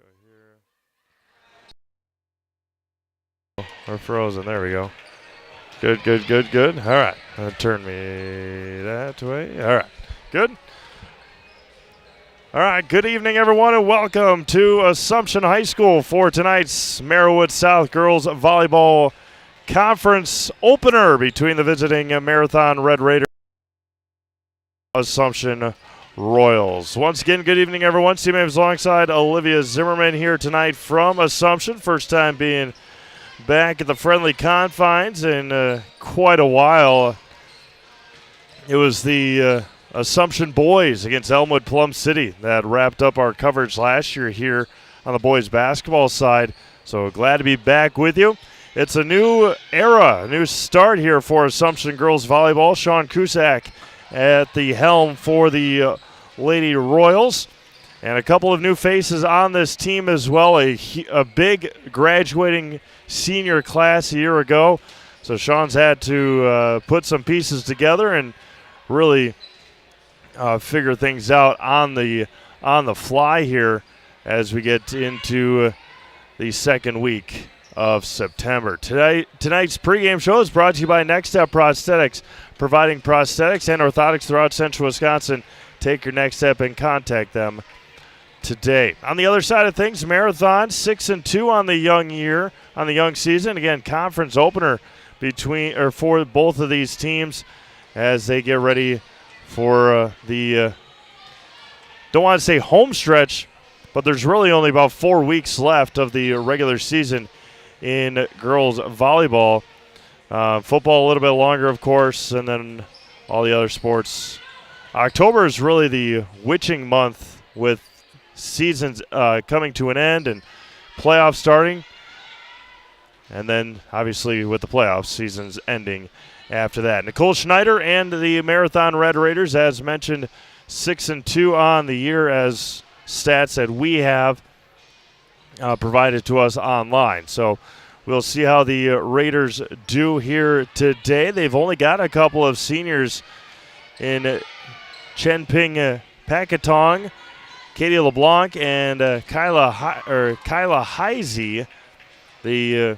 Go here. We're frozen. There we go. Good, good, good, good. All right. Turn me that way. All right. Good. All right. Good evening, everyone, and welcome to Assumption High School for tonight's Merriwood South Girls Volleyball Conference opener between the visiting Marathon Red Raiders and Assumption Royals. Once again, good evening, everyone. Team names alongside Olivia Zimmerman here tonight from Assumption. First time being back at the friendly confines in quite a while. It was the Assumption boys against Elmwood Plum City that wrapped up our coverage last year here on the boys basketball side. So glad to be back with you. It's a new era, a new start here for Assumption girls volleyball. Sean Cusack at the helm for the Lady Royals. And a couple of new faces on this team as well. A big graduating senior class a year ago. So Sean's had to put some pieces together and really figure things out on the fly here as we get into the second week of September. Tonight's pregame show is brought to you by Next Step Prosthetics, providing prosthetics and orthotics throughout central Wisconsin. Take your next step and contact them today. On the other side of things, Marathon 6-2 on the young season. Again, conference opener for both of these teams as they get ready for the don't want to say home stretch, but there's really only about 4 weeks left of the regular season in girls volleyball. Football a little bit longer, of course, and then all the other sports. October is really the witching month with seasons coming to an end and playoffs starting. And then, obviously, with the playoffs, seasons ending after that. Nicole Schneider and the Marathon Red Raiders, as mentioned, 6-2 on the year as stats that we have provided to us online. So we'll see how the Raiders do here today. They've only got a couple of seniors in Chenping Pakatong, Katie LeBlanc, and Kyla Heisey, the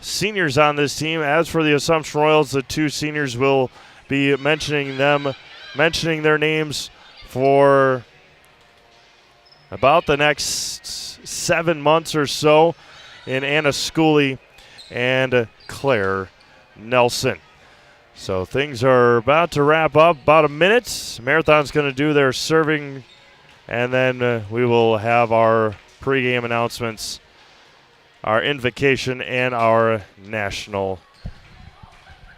seniors on this team. As for the Assumption Royals, the two seniors will be mentioning their names for about the next 7 months or so in Anna Schooley and Claire Nelson. So things are about to wrap up, about a minute. Marathon's going to do their serving, and then we will have our pregame announcements, our invocation, and our national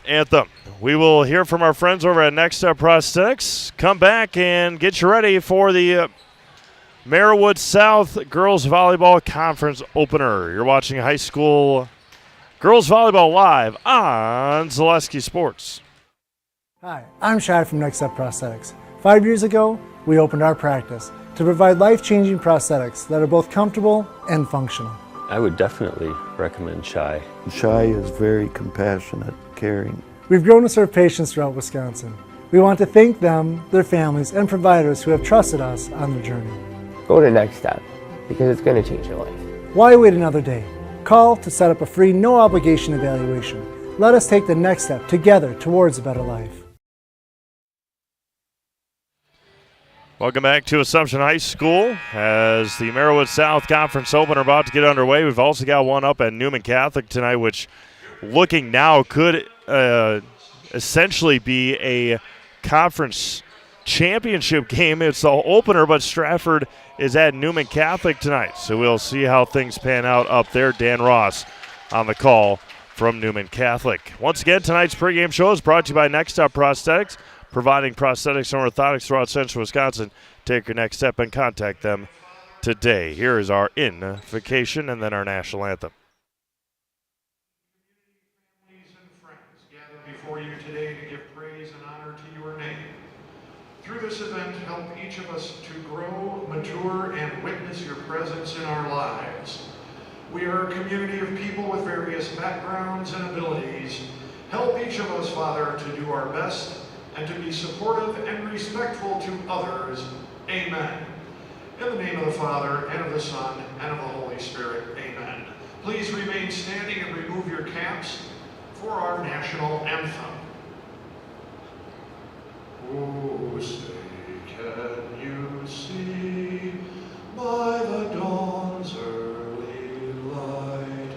anthem. We will hear from our friends over at Next Step Prosthetics. Come back and get you ready for the Merriwood South Girls Volleyball Conference opener. You're watching high school girls volleyball live on Zaleski Sports. Hi, I'm Shad from Next Step Prosthetics. 5 years ago, we opened our practice to provide life-changing prosthetics that are both comfortable and functional. I would definitely recommend Shai. Shai is very compassionate, caring. We've grown to serve patients throughout Wisconsin. We want to thank them, their families, and providers who have trusted us on their journey. Go to Next Step because it's going to change your life. Why wait another day? Call to set up a free, no-obligation evaluation. Let us take the next step together towards a better life. Welcome back to Assumption High School as the Merriwood South Conference opener about to get underway. We've also got one up at Newman Catholic tonight, which looking now could essentially be a conference championship game. It's the opener, but Stratford is at Newman Catholic tonight. So we'll see how things pan out up there. Dan Ross on the call from Newman Catholic. Once again, tonight's pregame show is brought to you by Next Step Prosthetics, providing prosthetics and orthotics throughout central Wisconsin. Take your next step and contact them today. Here is our invocation and then our national anthem. Families and friends gather before you today to give praise and honor to your name. Through this event, help each of us to grow, mature, and witness your presence in our lives. We are a community of people with various backgrounds and abilities. Help each of us, Father, to do our best and to be supportive and respectful to others. Amen. In the name of the Father, and of the Son, and of the Holy Spirit, amen. Please remain standing and remove your caps for our national anthem. Oh, say, can you see by the dawn's early light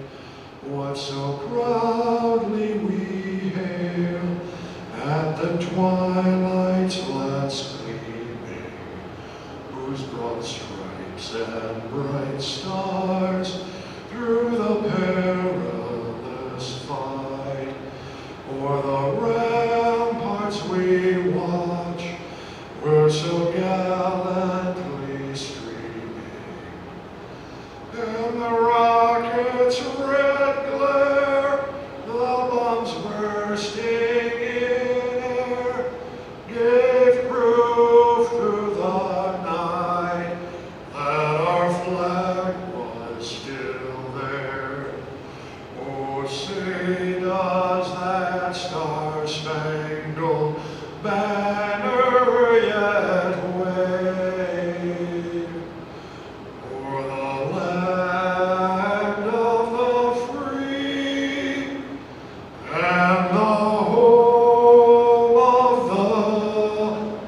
what so proudly we hail at the twilight's last gleaming, whose broad stripes and bright stars through the perilous fight o'er the ramparts we watch were so gallantly streaming, and the rocket's red glare, the bombs bursting in air, gave proof through the night that our flag was still there. Oh, say does that star-spangled banner yet wave o'er the land of the free and the home of the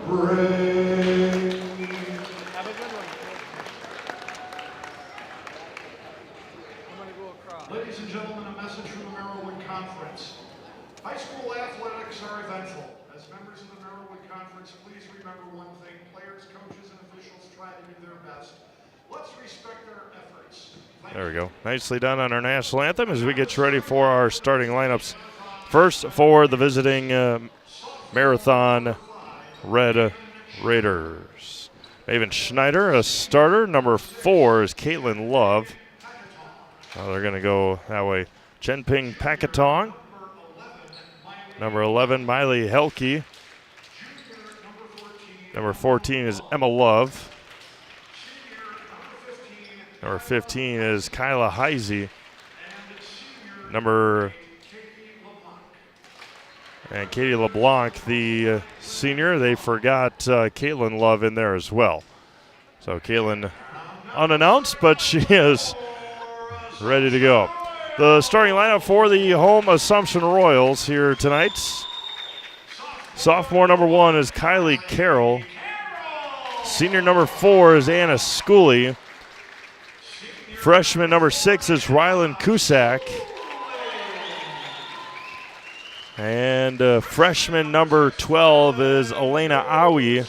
brave. Have a good one. I'm going to go across. Ladies and gentlemen, a message from the Merrillwood Conference. High school athletics are eventful. As members of the Merrillwood Conference, please remember one thing. Players, coaches, and officials try to do their best. Let's respect their efforts. There we go. Nicely done on our national anthem as we get ready for our starting lineups. First for the visiting Marathon Red Raiders. Maven Schneider, a starter. Number 4 is Caitlin Love. They're going to go that way. Chenping Pakatong. Number 11, Miley Helke. Number 14 is Emma Love. Number 15 is Kyla Heisey. Katie LeBlanc, the senior. They forgot Caitlin Love in there as well. So Caitlin unannounced, but she is ready to go. The starting lineup for the home Assumption Royals here tonight. Sophomore number 1 is Kylie Carroll. Senior number 4 is Anna Schooley. Freshman number 6 is Rylan Cusack. And freshman number 12 is Elena Awi.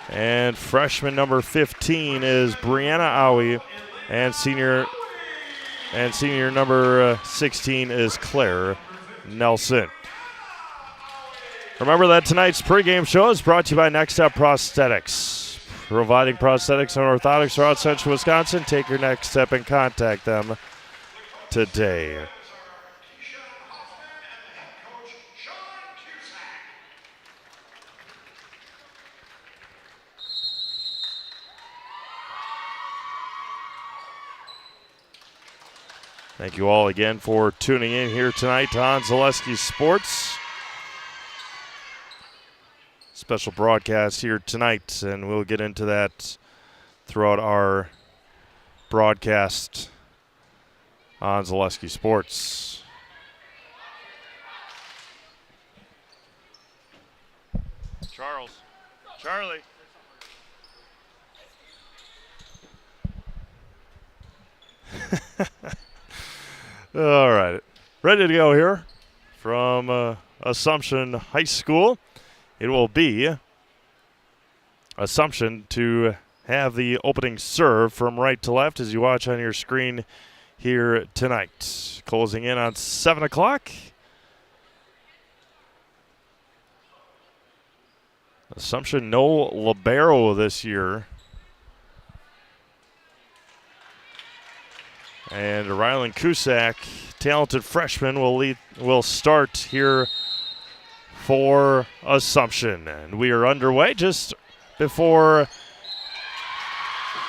And freshman number 15 is Brianna Awi. And senior number 16 is Claire Nelson. Remember that tonight's pregame show is brought to you by Next Step Prosthetics. Providing prosthetics and orthotics throughout central Wisconsin. Take your next step and contact them today. Thank you all again for tuning in here tonight to On Zaleski Sports. Special broadcast here tonight, and we'll get into that throughout our broadcast on Zaleski Sports. Charlie. All right, ready to go here from Assumption High School. It will be Assumption to have the opening serve from right to left as you watch on your screen here tonight. Closing in on 7 o'clock. Assumption no libero this year. And Rylan Cusack, talented freshman, will start here for Assumption. And we are underway just before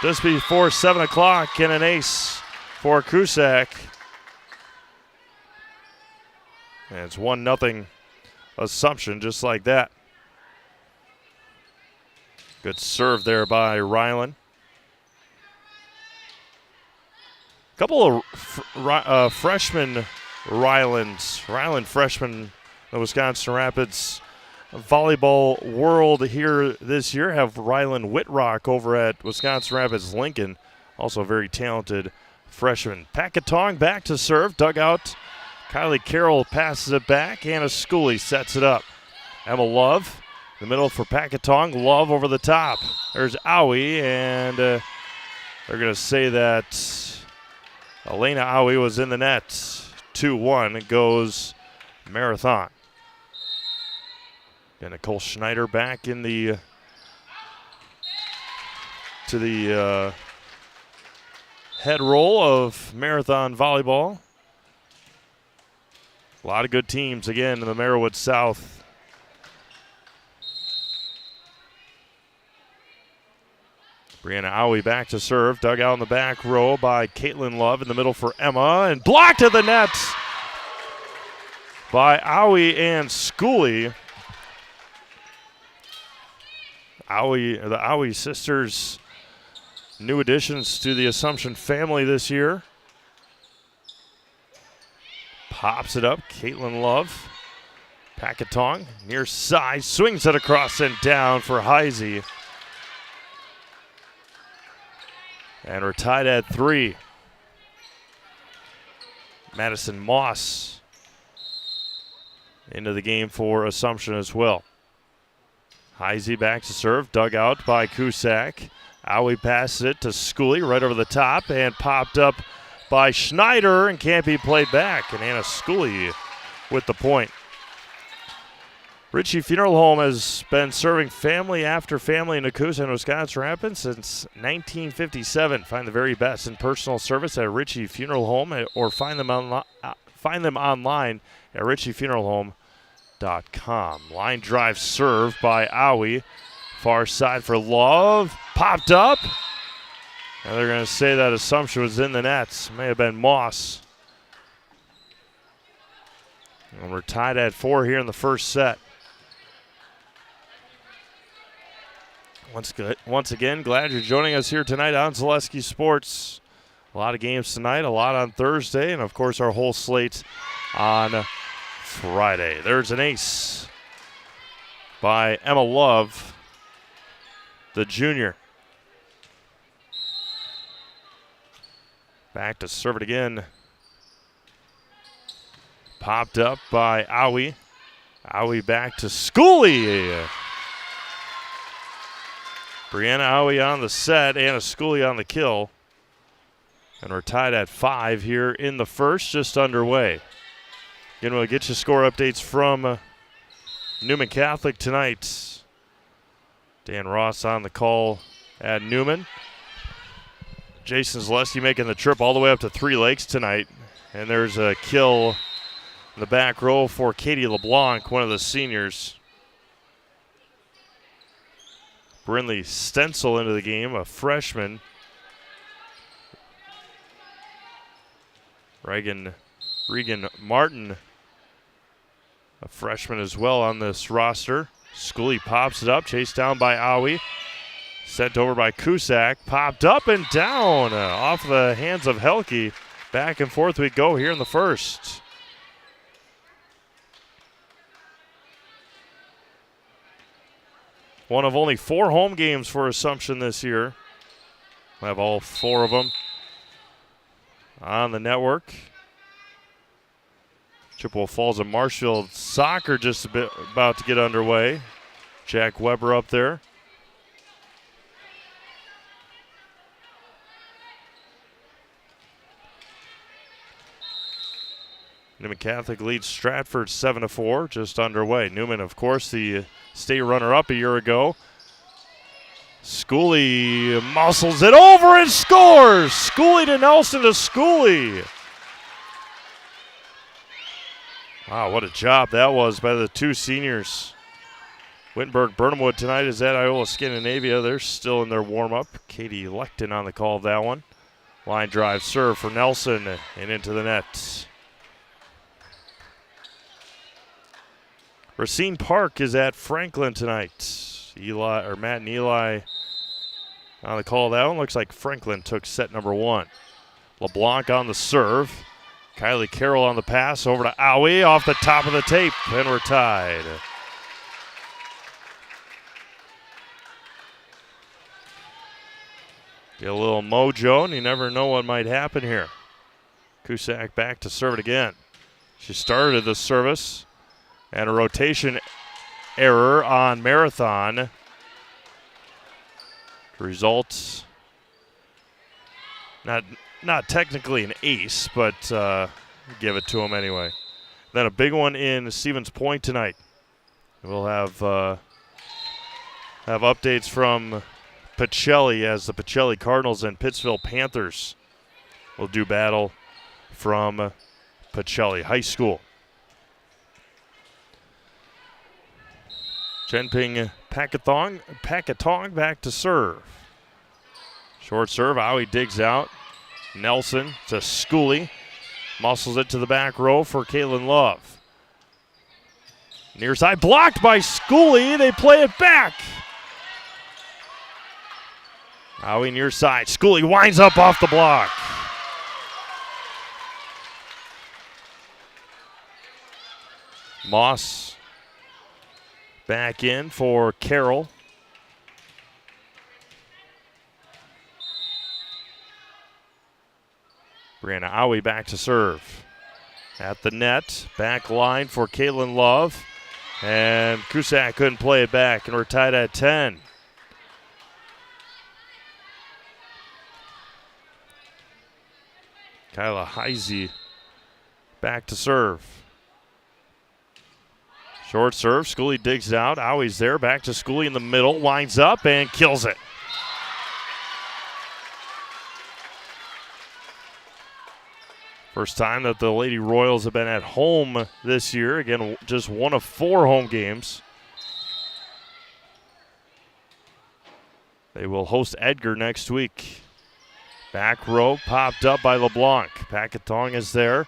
7 o'clock, and an ace for Cusack. And it's 1-0 Assumption just like that. Good serve there by Rylan. couple of freshmen, Ryland freshmen, the Wisconsin Rapids volleyball world here this year have Ryland Whitrock over at Wisconsin Rapids Lincoln, also a very talented freshman. Packatong back to serve, dugout. Kylie Carroll passes it back. Anna Schooley sets it up. Emma Love, the middle for Packatong. Love over the top. There's Owie, and they're going to say that Elena Owie was in the net. 2-1. It goes Marathon. And Nicole Schneider back in the head roll of Marathon volleyball. A lot of good teams again in the Merriwood South. Brianna Owie back to serve. Dug out in the back row by Caitlin Love in the middle for Emma. And blocked at the net by Owie and Schooley. The Owie sisters, new additions to the Assumption family this year. Pops it up, Caitlin Love. Packatong, near side, swings it across and down for Heisey. And we're tied at 3. Madison Moss into the game for Assumption as well. Heisey back to serve, dug out by Cusack. Owie passes it to Schooley right over the top and popped up by Schneider and can't be played back. And Anna Schooley with the point. Ritchie Funeral Home has been serving family after family in Nakusa and Wisconsin Rapids since 1957. Find the very best in personal service at Ritchie Funeral Home or find them online at ritchiefuneralhome.com. Line drive serve by Owie. Far side for Love. Popped up. And they're going to say that Assumption was in the nets. May have been Moss. And we're tied at 4 here in the first set. Once again, glad you're joining us here tonight on Zaleski Sports. A lot of games tonight, a lot on Thursday, and of course our whole slate on Friday. There's an ace by Emma Love, the junior. Back to serve it again. Popped up by Owie. Owie back to Schooley. Brianna Owie on the set, Anna Schooley on the kill. And we're tied at 5 here in the first, just underway. Again, we'll get you score updates from Newman Catholic tonight. Dan Ross on the call at Newman. Jason Zaleski making the trip all the way up to Three Lakes tonight. And there's a kill in the back row for Katie LeBlanc, one of the seniors. Brinley Stencil into the game, a freshman. Regan Martin, a freshman as well on this roster. Schooley pops it up, chased down by Owie. Sent over by Cusack, popped up and down off the hands of Helke. Back and forth we go here in the first. One of only 4 home games for Assumption this year. We'll have all 4 of them on the network. Chippewa Falls and Marshfield soccer just about to get underway. Jack Weber up there. Newman Catholic leads Stratford 7-4, just underway. Newman, of course, the state runner-up a year ago. Schooley muscles it over and scores! Schooley to Nelson to Schooley. Wow, what a job that was by the 2 seniors. Wittenberg Burnhamwood tonight is at Iola Scandinavia. They're still in their warm-up. Katie Lechten on the call of that one. Line drive serve for Nelson and into the net. Racine Park is at Franklin tonight. Matt and Eli on the call of that one. Looks like Franklin took set number 1. LeBlanc on the serve. Kylie Carroll on the pass over to Owie off the top of the tape, and we're tied. Get a little mojo, and you never know what might happen here. Cusack back to serve it again. She started the service, and a rotation error on Marathon. Results not technically an ace, but give it to him anyway. Then a big one in Stevens Point tonight. We'll have updates from Pacelli as the Pacelli Cardinals and Pittsville Panthers will do battle from Pacelli High School. Chenping Packatong back to serve. Short serve, Owie digs out. Nelson to Schooley. Muscles it to the back row for Caitlin Love. Near side blocked by Schooley. They play it back. Owie near side. Schooley winds up off the block. Moss back in for Carroll. Brianna Owie back to serve. At the net, back line for Caitlin Love. And Cusack couldn't play it back, and we're tied at 10. Kyla Heisey back to serve. Short serve, Schooley digs out. Owie's there, back to Schooley in the middle, winds up and kills it. First time that the Lady Royals have been at home this year. Again, just one of 4 home games. They will host Edgar next week. Back row popped up by LeBlanc. Packatong is there.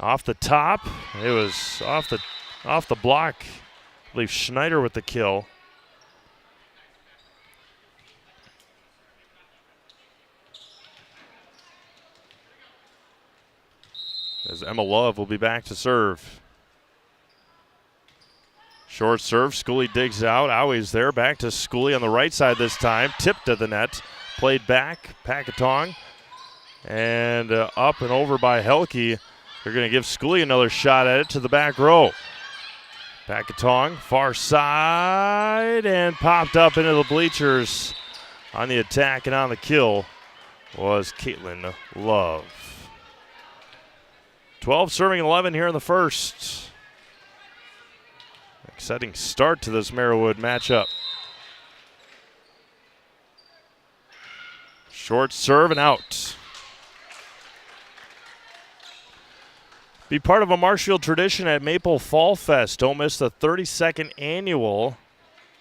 Off the top. It was off the block. I believe Schneider with the kill. As Emma Love will be back to serve. Short serve, Schooley digs out. Owie's there, back to Schooley on the right side this time. Tipped to the net, played back, Packatong. And up and over by Helke. They're going to give Schooley another shot at it to the back row. Packatong, far side, and popped up into the bleachers. On the attack and on the kill was Caitlin Love. 12 serving 11 here in the first. Exciting start to this Merriwood matchup. Short serve and out. Be part of a Marshfield tradition at Maple Fall Fest. Don't miss the 32nd annual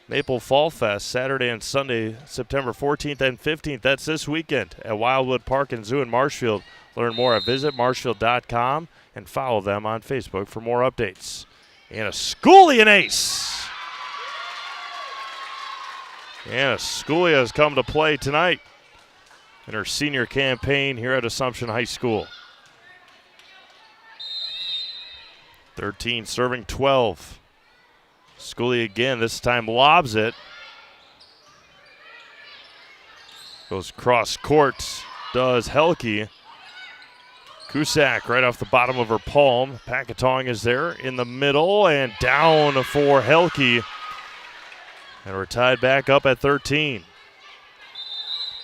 Maple Fall Fest, Saturday and Sunday, September 14th and 15th. That's this weekend at Wildwood Park and Zoo in Marshfield. Learn more at visitmarshfield.com and follow them on Facebook for more updates. And a Schooley an ace. And a Schooley has come to play tonight in her senior campaign here at Assumption High School. 13 serving 12. Schooley again, this time lobs it. Goes cross court, does Helke. Cusack right off the bottom of her palm. Packatong is there in the middle and down for Helke. And we're tied back up at 13.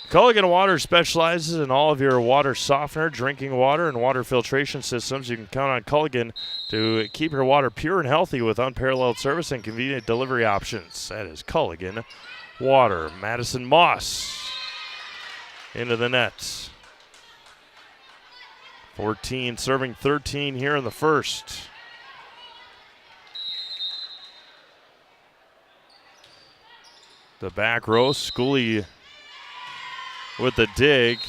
Culligan Water specializes in all of your water softener, drinking water, and water filtration systems. You can count on Culligan to keep your water pure and healthy with unparalleled service and convenient delivery options. That is Culligan Water. Madison Moss into the net. 14 serving 13 here in the first. The back row, Schooley with the dig.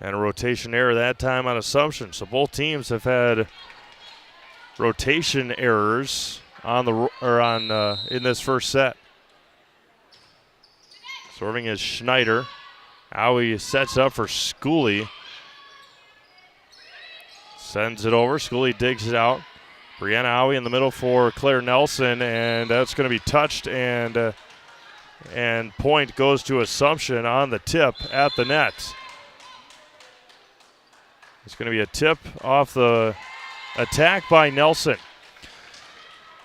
And a rotation error that time on Assumption. So both teams have had rotation errors on in this first set. Serving is Schneider. Owie sets up for Schooley. Sends it over. Schooley digs it out. Brianna Owie in the middle for Claire Nelson, and that's going to be touched, and point goes to Assumption on the tip at the net. It's going to be a tip off the attack by Nelson.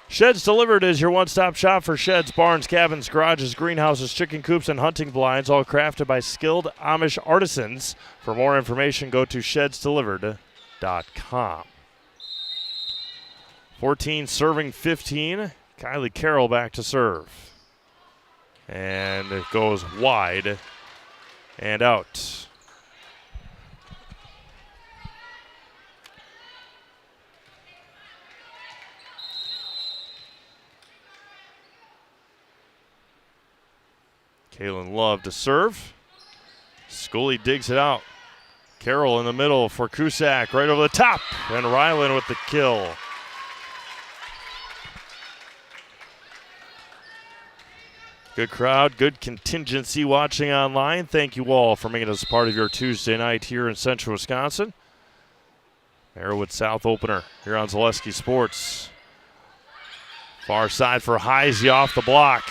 Sheds Delivered is your one-stop shop for sheds, barns, cabins, garages, greenhouses, chicken coops, and hunting blinds, all crafted by skilled Amish artisans. For more information, go to shedsdelivered.com. 14 serving 15. Kylie Carroll back to serve. And it goes wide and out. Kaylin Love to serve. Schooley digs it out. Carroll in the middle for Cusack, right over the top. And Ryland with the kill. Good crowd, good contingency watching online. Thank you all for making us part of your Tuesday night here in Central Wisconsin. Arrowwood South opener here on Zaleski Sports. Far side for Heisey off the block.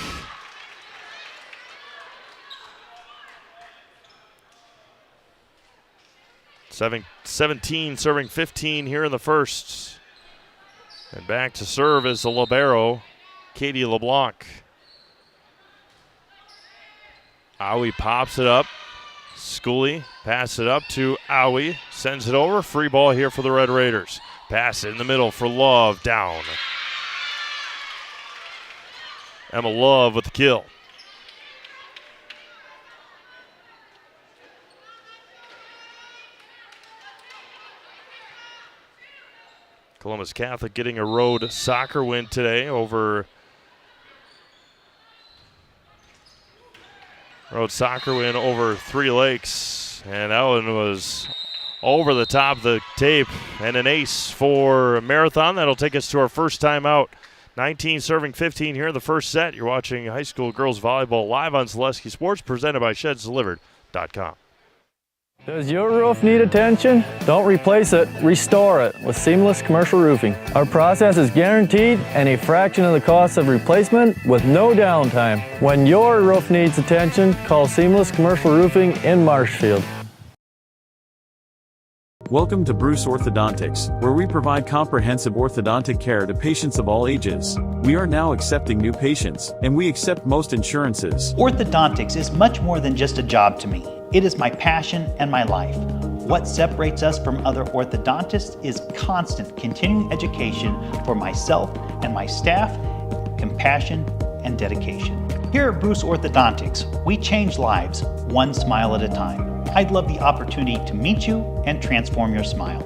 Seven, 17 serving 15 here in the first. And back to serve is the libero, Katie LeBlanc. Owie pops it up. Schooley passes it up to Owie. Sends it over. Free ball here for the Red Raiders. Pass it in the middle for Love. Down. Emma Love with the kill. Columbus Catholic getting a road soccer win today over Three Lakes, and that one was over the top of the tape, and an ace for Marathon. That'll take us to our first time out. 19 serving 15 here in the first set. You're watching high school girls volleyball live on Zaleski Sports, presented by shedsdelivered.com. Does your roof need attention? Don't replace it, restore it with Seamless Commercial Roofing. Our process is guaranteed and a fraction of the cost of replacement with no downtime. When your roof needs attention, call Seamless Commercial Roofing in Marshfield. Welcome to Bruce Orthodontics, where we provide comprehensive orthodontic care to patients of all ages. We are now accepting new patients, and we accept most insurances. Orthodontics is much more than just a job to me. It is my passion and my life. What separates us from other orthodontists is constant continuing education for myself and my staff, compassion, and dedication. Here at Bruce Orthodontics, we change lives one smile at a time. I'd love the opportunity to meet you and transform your smile.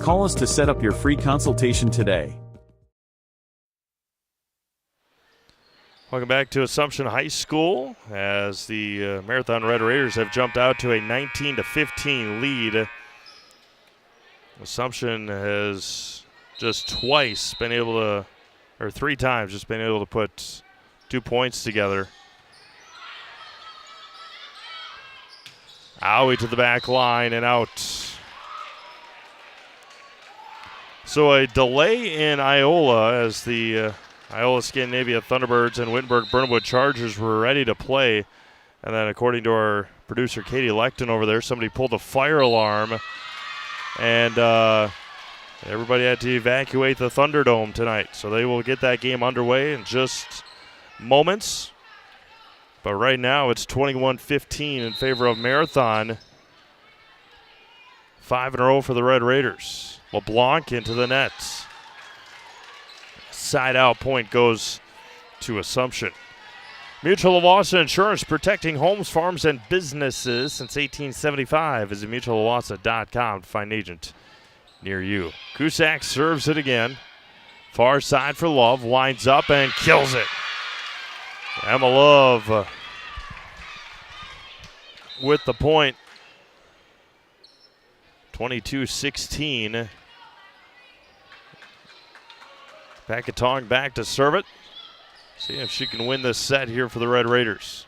Call us to set up your free consultation today. Welcome back to Assumption High School as the Marathon Red Raiders have jumped out to a 19-15 lead. Assumption has just twice been able to, or 3 times just been able to put 2 points together. Owie to the back line and out. So a delay in Iola as the Iola Scandinavia Thunderbirds and Wittenberg Burnhamwood Chargers were ready to play. And then according to our producer Katie Lecton over there, somebody pulled a fire alarm. And everybody had to evacuate the Thunderdome tonight. So they will get that game underway in just moments. But right now it's 21-15 in favor of Marathon. 5 in a row for the Red Raiders. LeBlanc into the net. Side out point goes to Assumption. Mutual of Wausau Insurance, protecting homes, farms, and businesses since 1875. Visit mutualofwausau.com to find an agent near you. Cusack serves it again. Far side for Love. Winds up and kills it. Emma Love with the point. 22-16. Packatong back to serve it. See if she can win this set here for the Red Raiders.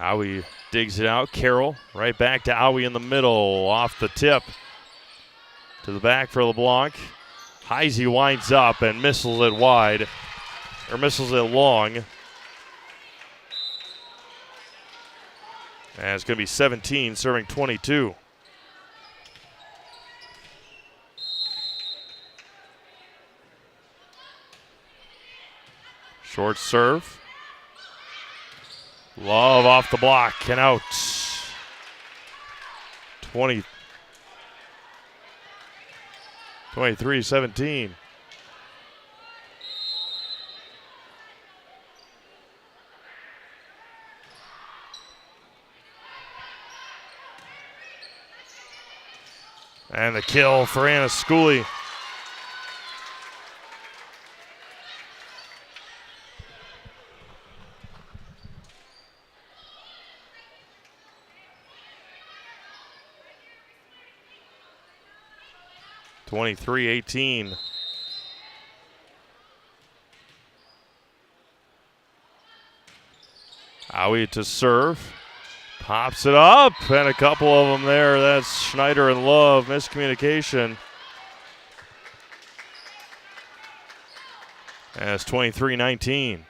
Aui digs it out. Carroll right back to Aui in the middle. Off the tip. To the back for LeBlanc. Heisey winds up and missiles it wide. Or missiles it long. And it's going to be 17, serving 22. Short serve. Love off the block and out. 23-17. And the kill for Anna Schooley. 23-18. Aui to serve. Pops it up, and a couple of them there. That's Schneider and Love. Miscommunication. And it's 23-19.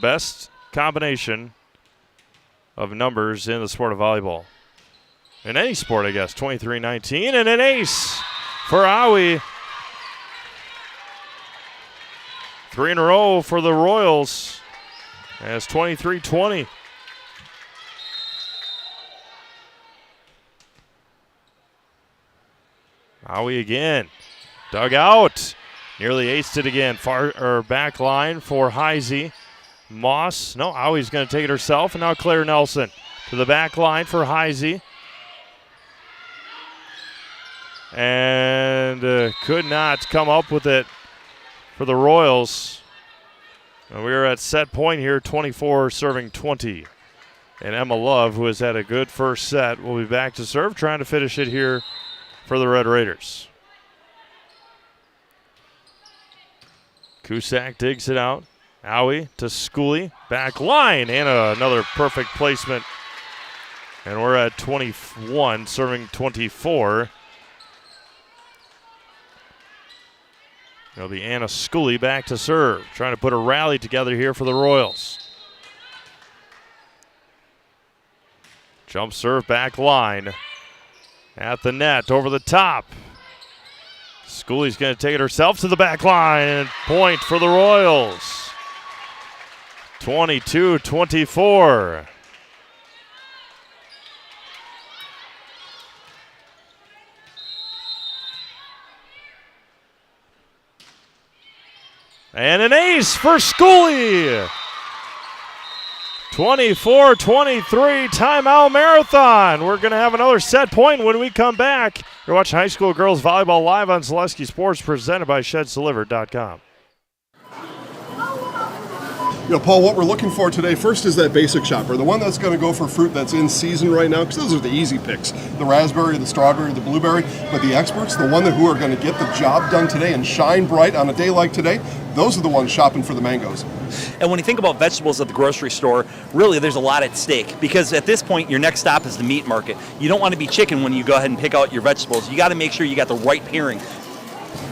Best combination of numbers in the sport of volleyball. In any sport, I guess. 23-19, and an ace for Aui. 3 in a row for the Royals. And it's 23-20. Aui again. Dug out. Nearly aced it again. Back line for Heisey. Moss. No, Aui's going to take it herself. And now Claire Nelson to the back line for Heisey. And could not come up with it for the Royals. And we're at set point here, 24 serving 20. And Emma Love, who has had a good first set, will be back to serve, trying to finish it here for the Red Raiders. Cusack digs it out. Aui to Schooley, back line, and another perfect placement. And we're at 21 serving 24. It'll be Anna Schooley back to serve, trying to put a rally together here for the Royals. Jump serve back line. At the net, over the top. Schooley's going to take it herself to the back line, and point for the Royals. 22-24. And an ace for Schooley. 24-23 timeout marathon. We're going to have another set point when we come back. You're watching high school girls volleyball live on Zaleski Sports, presented by ShedsDelivered.com. You know, Paul, what we're looking for today first is that basic shopper, the one that's going to go for fruit that's in season right now, because those are the easy picks, the raspberry, the strawberry, the blueberry. But the experts, the one who are going to get the job done today and shine bright on a day like today, those are the ones shopping for the mangoes. And when you think about vegetables at the grocery store, really there's a lot at stake, because at this point your next stop is the meat market. You don't want to be chicken when you go ahead and pick out your vegetables. You got to make sure you got the right pairing.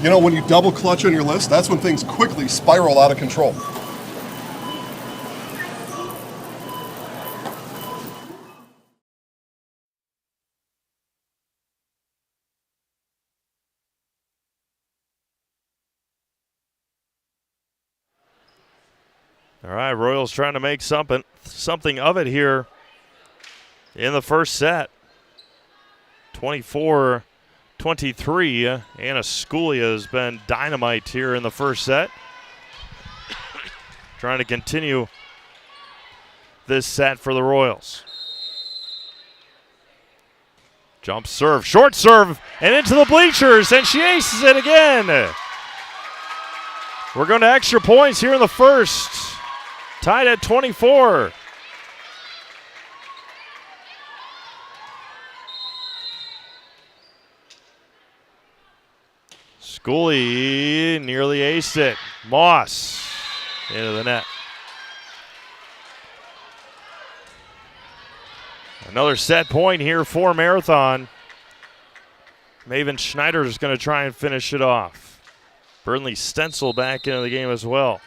You know, when you double clutch on your list, that's when things quickly spiral out of control. All right, Royals trying to make something of it here in the first set. 24-23. Anna Schooley has been dynamite here in the first set. Trying to continue this set for the Royals. Jump serve, short serve, and into the bleachers, and she aces it again. We're going to extra points here in the first. Tied at 24. Schooley nearly aced it. Moss into the net. Another set point here for Marathon. Maven Schneider is going to try and finish it off. Burnley Stencil back into the game as well.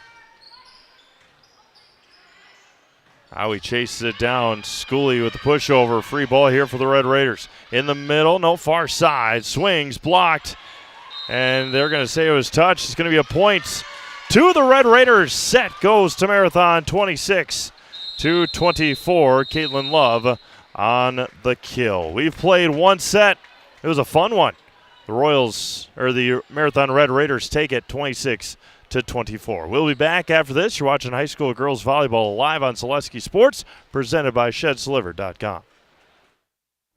Howie chases it down. Schooley with the pushover. Free ball here for the Red Raiders. In the middle, no, far side. Swings, blocked. And they're going to say it was touched. It's going to be a point to the Red Raiders. Set goes to Marathon, 26-24. Caitlin Love on the kill. We've played one set. It was a fun one. The Marathon Red Raiders take it 26-24. We'll be back after this. You're watching high school girls volleyball live on Zaleski Sports, presented by ShedsDelivered.com.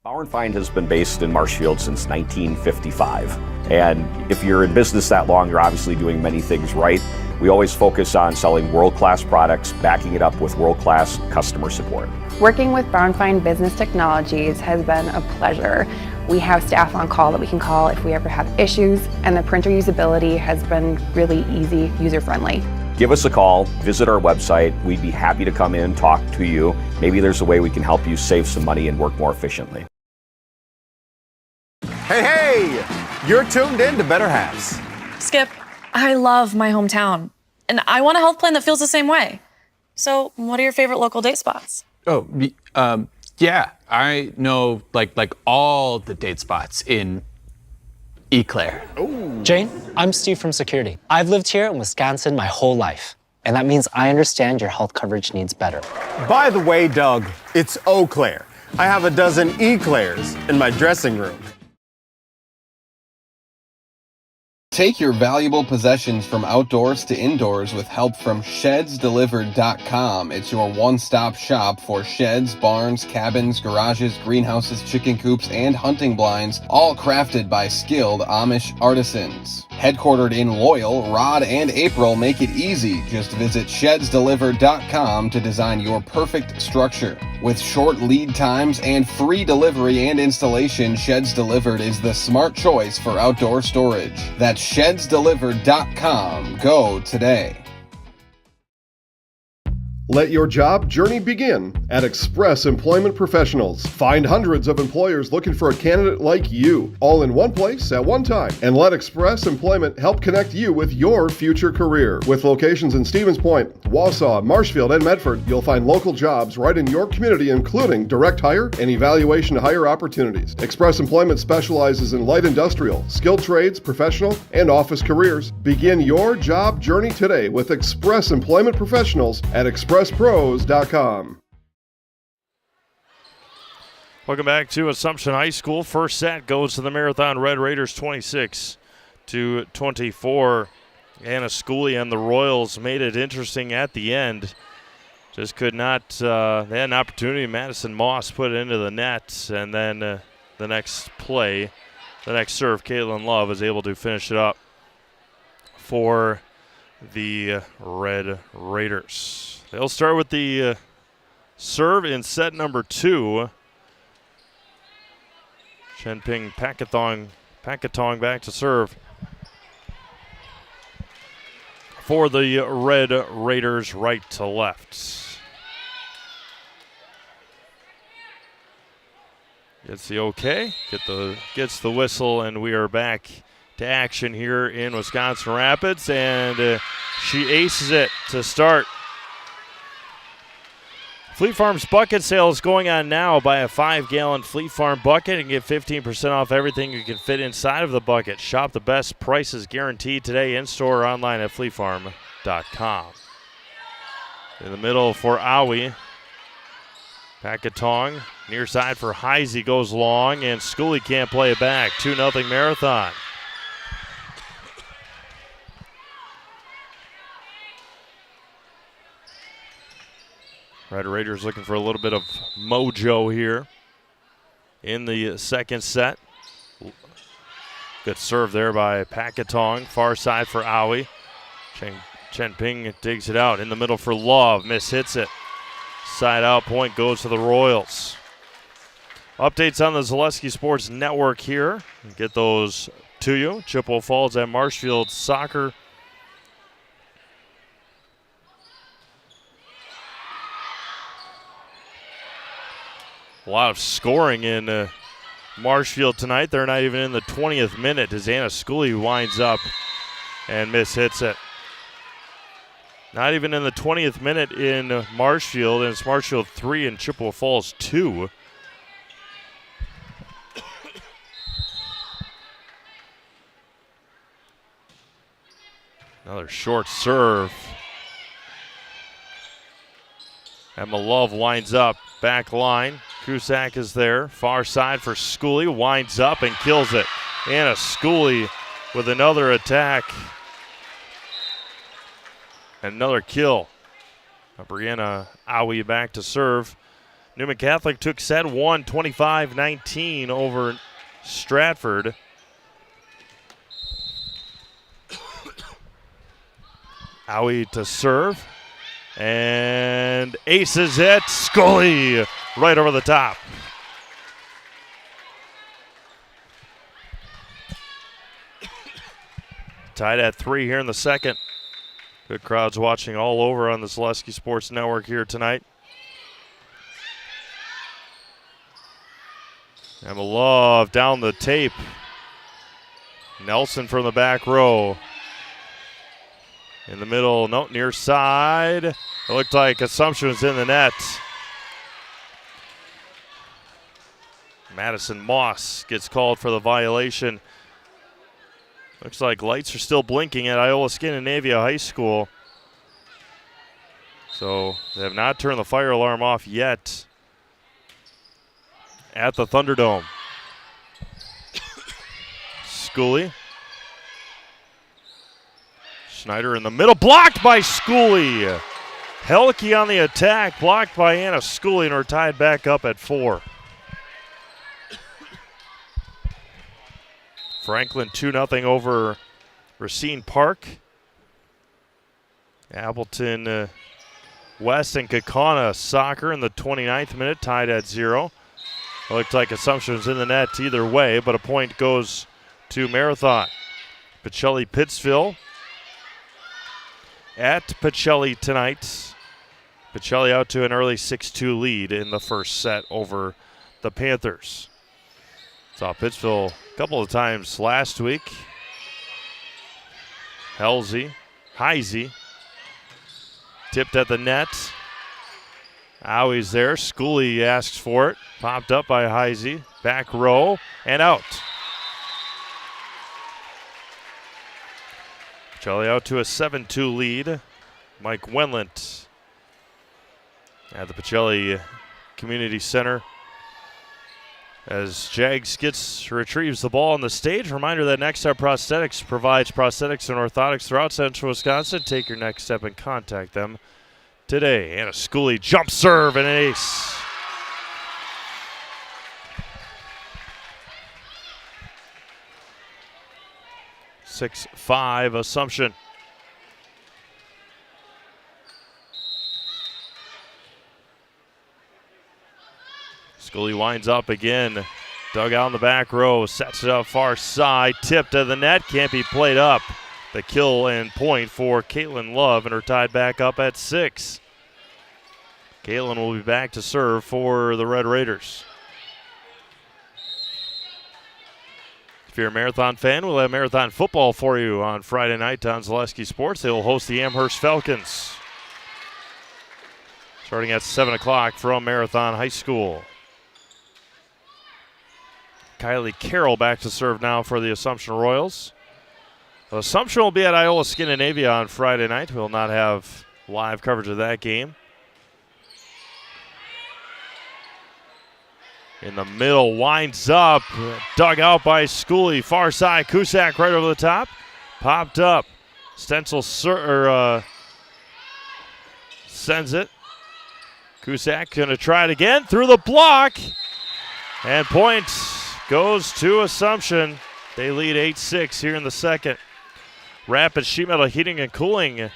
Bauer & Feind has been based in Marshfield since 1955. And if you're in business that long, you're obviously doing many things right. We always focus on selling world-class products, backing it up with world-class customer support. Working with Bauer & Feind Business Technologies has been a pleasure. We have staff on call that we can call if we ever have issues, and the printer usability has been really easy, user-friendly. Give us a call, visit our website. We'd be happy to come in, talk to you. Maybe there's a way we can help you save some money and work more efficiently. Hey, you're tuned in to Better Halves. Skip, I love my hometown, and I want a health plan that feels the same way. So, what are your favorite local date spots? Oh, yeah, I know like all the date spots in Eau Claire. Jane, I'm Steve from Security. I've lived here in Wisconsin my whole life, and that means I understand your health coverage needs better. By the way, Doug, it's Eau Claire. I have a dozen Eclairs in my dressing room. Take your valuable possessions from outdoors to indoors with help from ShedsDelivered.com. It's your one-stop shop for sheds, barns, cabins, garages, greenhouses, chicken coops, and hunting blinds, all crafted by skilled Amish artisans. Headquartered in Loyal, Rod and April make it easy. Just visit ShedsDelivered.com to design your perfect structure. With short lead times and free delivery and installation, Sheds Delivered is the smart choice for outdoor storage. That's ShedsDelivered.com. Go today. Let your job journey begin at Express Employment Professionals. Find hundreds of employers looking for a candidate like you, all in one place at one time. And let Express Employment help connect you with your future career. With locations in Stevens Point, Wausau, Marshfield, and Medford, you'll find local jobs right in your community, including direct hire and evaluation to hire opportunities. Express Employment specializes in light industrial, skilled trades, professional, and office careers. Begin your job journey today with Express Employment Professionals at expresspros.com. Welcome back to Assumption High School. First set goes to the Marathon Red Raiders, 26-24. Anna Schooley and the Royals made it interesting at the end. Just could not, they had an opportunity. Madison Moss put it into the net, and then the next play, the next serve, Caitlin Love was able to finish it up for the Red Raiders. They'll start with the serve in set number 2. Shenping Pakatong back to serve for the Red Raiders, right to left. Gets the okay, gets the whistle, and we are back to action here in Wisconsin Rapids, and she aces it to start. Fleet Farm's bucket sale is going on now. Buy a 5-gallon Fleet Farm bucket and get 15% off everything you can fit inside of the bucket. Shop the best prices guaranteed today in-store or online at fleetfarm.com. In the middle for Aui. Pakatong, near side for Heisey, goes long, and Schooley can't play it back. 2-0 Marathon. Red Raiders looking for a little bit of mojo here in the second set. Good serve there by Pakatong. Far side for Aui. Chen Ping digs it out in the middle for Love. Miss hits it. Side out point goes to the Royals. Updates on the Zaleski Sports Network here. Get those to you. Chippewa Falls at Marshfield Soccer. A lot of scoring in Marshfield tonight. They're not even in the 20th minute as Anna Schooley winds up and mishits it. Not even in the 20th minute in Marshfield, and it's Marshfield 3 and Chippewa Falls 2. Another short serve. Emma Love winds up, back line. Cusack is there, far side for Schooley, winds up and kills it. Anna Schooley with another attack. Another kill. Brianna Owie back to serve. Newman Catholic took set 1, 25-19 over Stratford. Owie to serve. And aces it. Schooley right over the top. Tied at 3 here in the second. Good crowds watching all over on the Zaleski Sports Network here tonight. Emma Love down the tape. Nelson from the back row. In the middle, no, near side. It looked like Assumption was in the net. Madison Moss gets called for the violation. Looks like lights are still blinking at Iola Scandinavia High School. So they have not turned the fire alarm off yet at the Thunderdome. Schooley. Schneider in the middle, blocked by Schooley. Helke on the attack, blocked by Anna Schooley, and we're tied back up at 4. Franklin 2-0 over Racine Park. Appleton West and Kaukauna Soccer in the 29th minute, tied at 0. It looked like Assumption was in the net either way, but a point goes to Marathon. Pacelli Pittsville at Pacelli tonight. Pacelli out to an early 6-2 lead in the first set over the Panthers. Saw Pittsville a couple of times last week. Heisey tipped at the net. Owie's there. Schooley asks for it. Popped up by Heisey. Back row and out. Pacelli out to a 7-2 lead. Mike Wenlant at the Pacelli Community Center. As Jags retrieves the ball on the stage. Reminder that Next Step Prosthetics provides prosthetics and orthotics throughout Central Wisconsin. Take your next step and contact them today. Anna Schooley jump serve and an ace. (6-5) Assumption. Schooley winds up again. Dug out in the back row. Sets it up far side. Tipped to the net. Can't be played up. The kill and point for Caitlin Love, and are tied back up at 6. Caitlin will be back to serve for the Red Raiders. If you're a Marathon fan, we'll have Marathon football for you on Friday night on Zaleski Sports. They will host the Amherst Falcons. Starting at 7 o'clock from Marathon High School. Kylie Carroll back to serve now for the Assumption Royals. Assumption will be at Iola Scandinavia on Friday night. We'll not have live coverage of that game. In the middle, winds up. Dug out by Schooley. Far side, Cusack right over the top. Popped up. Stencil sends it. Cusack going to try it again. Through the block. And point goes to Assumption. They lead 8-6 here in the second. Rapid Sheet Metal Heating and Cooling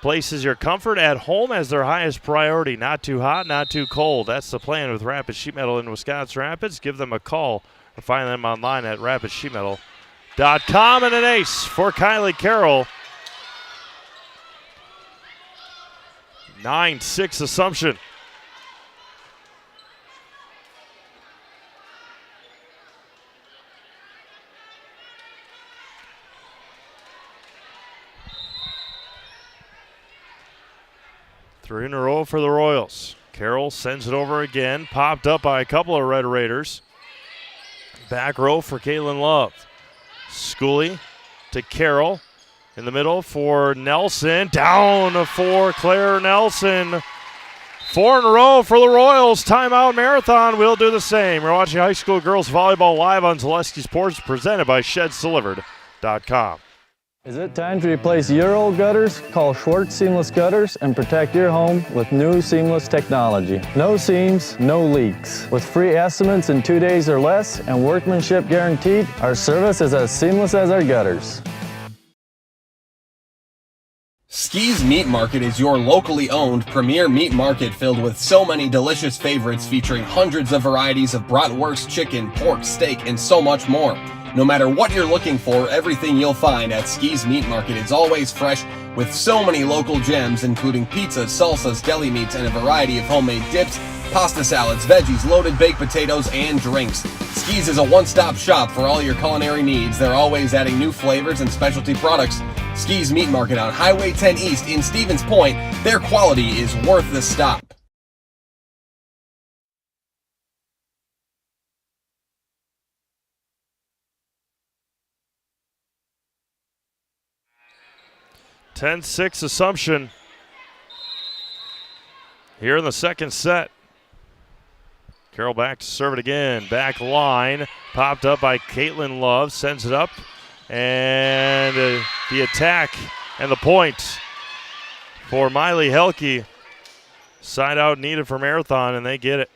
places your comfort at home as their highest priority. Not too hot, not too cold. That's the plan with Rapid Sheet Metal in Wisconsin Rapids. Give them a call or find them online at rapidsheetmetal.com. And an ace for Kylie Carroll. 9-6 Assumption. 3 in a row for the Royals. Carroll sends it over again. Popped up by a couple of Red Raiders. Back row for Caitlin Love. Schooley to Carroll. In the middle for Nelson. Down for Claire Nelson. 4 in a row for the Royals. Timeout Marathon will do the same. We're watching high school girls volleyball live on Zaleski Sports, presented by ShedsDelivered.com. Is it time to replace your old gutters? Call Schwartz Seamless Gutters and protect your home with new seamless technology. No seams, no leaks. With free estimates in 2 days or less and workmanship guaranteed, our service is as seamless as our gutters. Ski's Meat Market is your locally owned premier meat market filled with so many delicious favorites featuring hundreds of varieties of bratwurst, chicken, pork, steak, and so much more. No matter what you're looking for, everything you'll find at Ski's Meat Market is always fresh with so many local gems including pizzas, salsas, deli meats, and a variety of homemade dips, pasta salads, veggies, loaded baked potatoes, and drinks. Ski's is a one-stop shop for all your culinary needs. They're always adding new flavors and specialty products. Ski's Meat Market on Highway 10 East in Stevens Point. Their quality is worth the stop. (10-6) Assumption here in the second set. Carroll back to serve it again. Back line. Popped up by Caitlin Love. Sends it up. And the attack and the point for Miley Helke. Side out needed for Marathon, and they get it.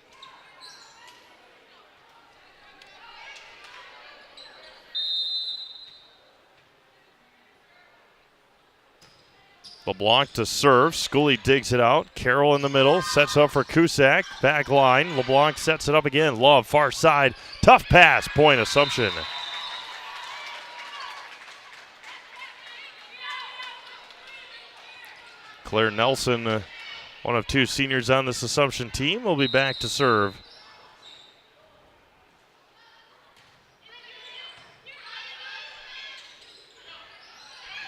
LeBlanc to serve. Schooley digs it out. Carroll in the middle. Sets up for Cusack. Back line. LeBlanc sets it up again. Love, far side. Tough pass. Point Assumption. Claire Nelson, one of 2 seniors on this Assumption team, will be back to serve.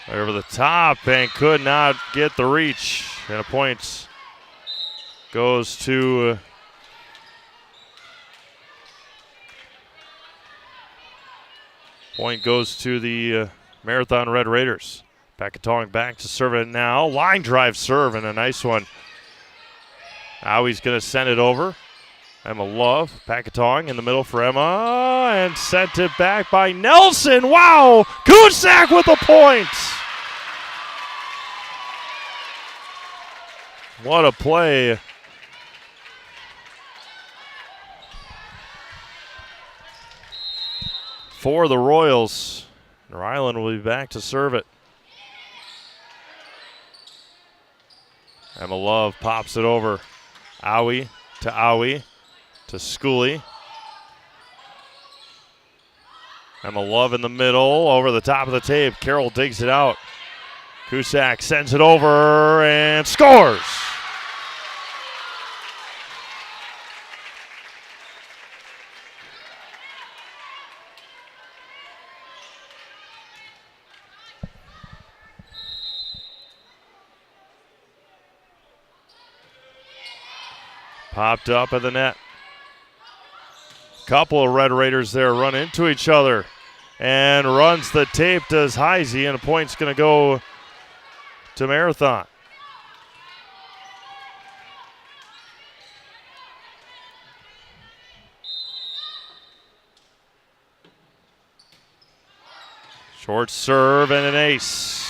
Over the top and could not get the reach. And a point goes to the Marathon Red Raiders. Packatong back to serve it now. Line drive serve and a nice one. Now he's going to send it over. Emma Love, Packatong in the middle for Emma, and sent it back by Nelson. Wow! Cusack with a point! What a play. For the Royals. Ryland will be back to serve it. Emma Love pops it over. Owie to Schooley. Emma Love in the middle, over the top of the tape. Carroll digs it out. Cusack sends it over and scores. Popped up at the net. Couple of Red Raiders there run into each other. And runs the tape, does Heisey, and a point's going to go to Marathon. Short serve and an ace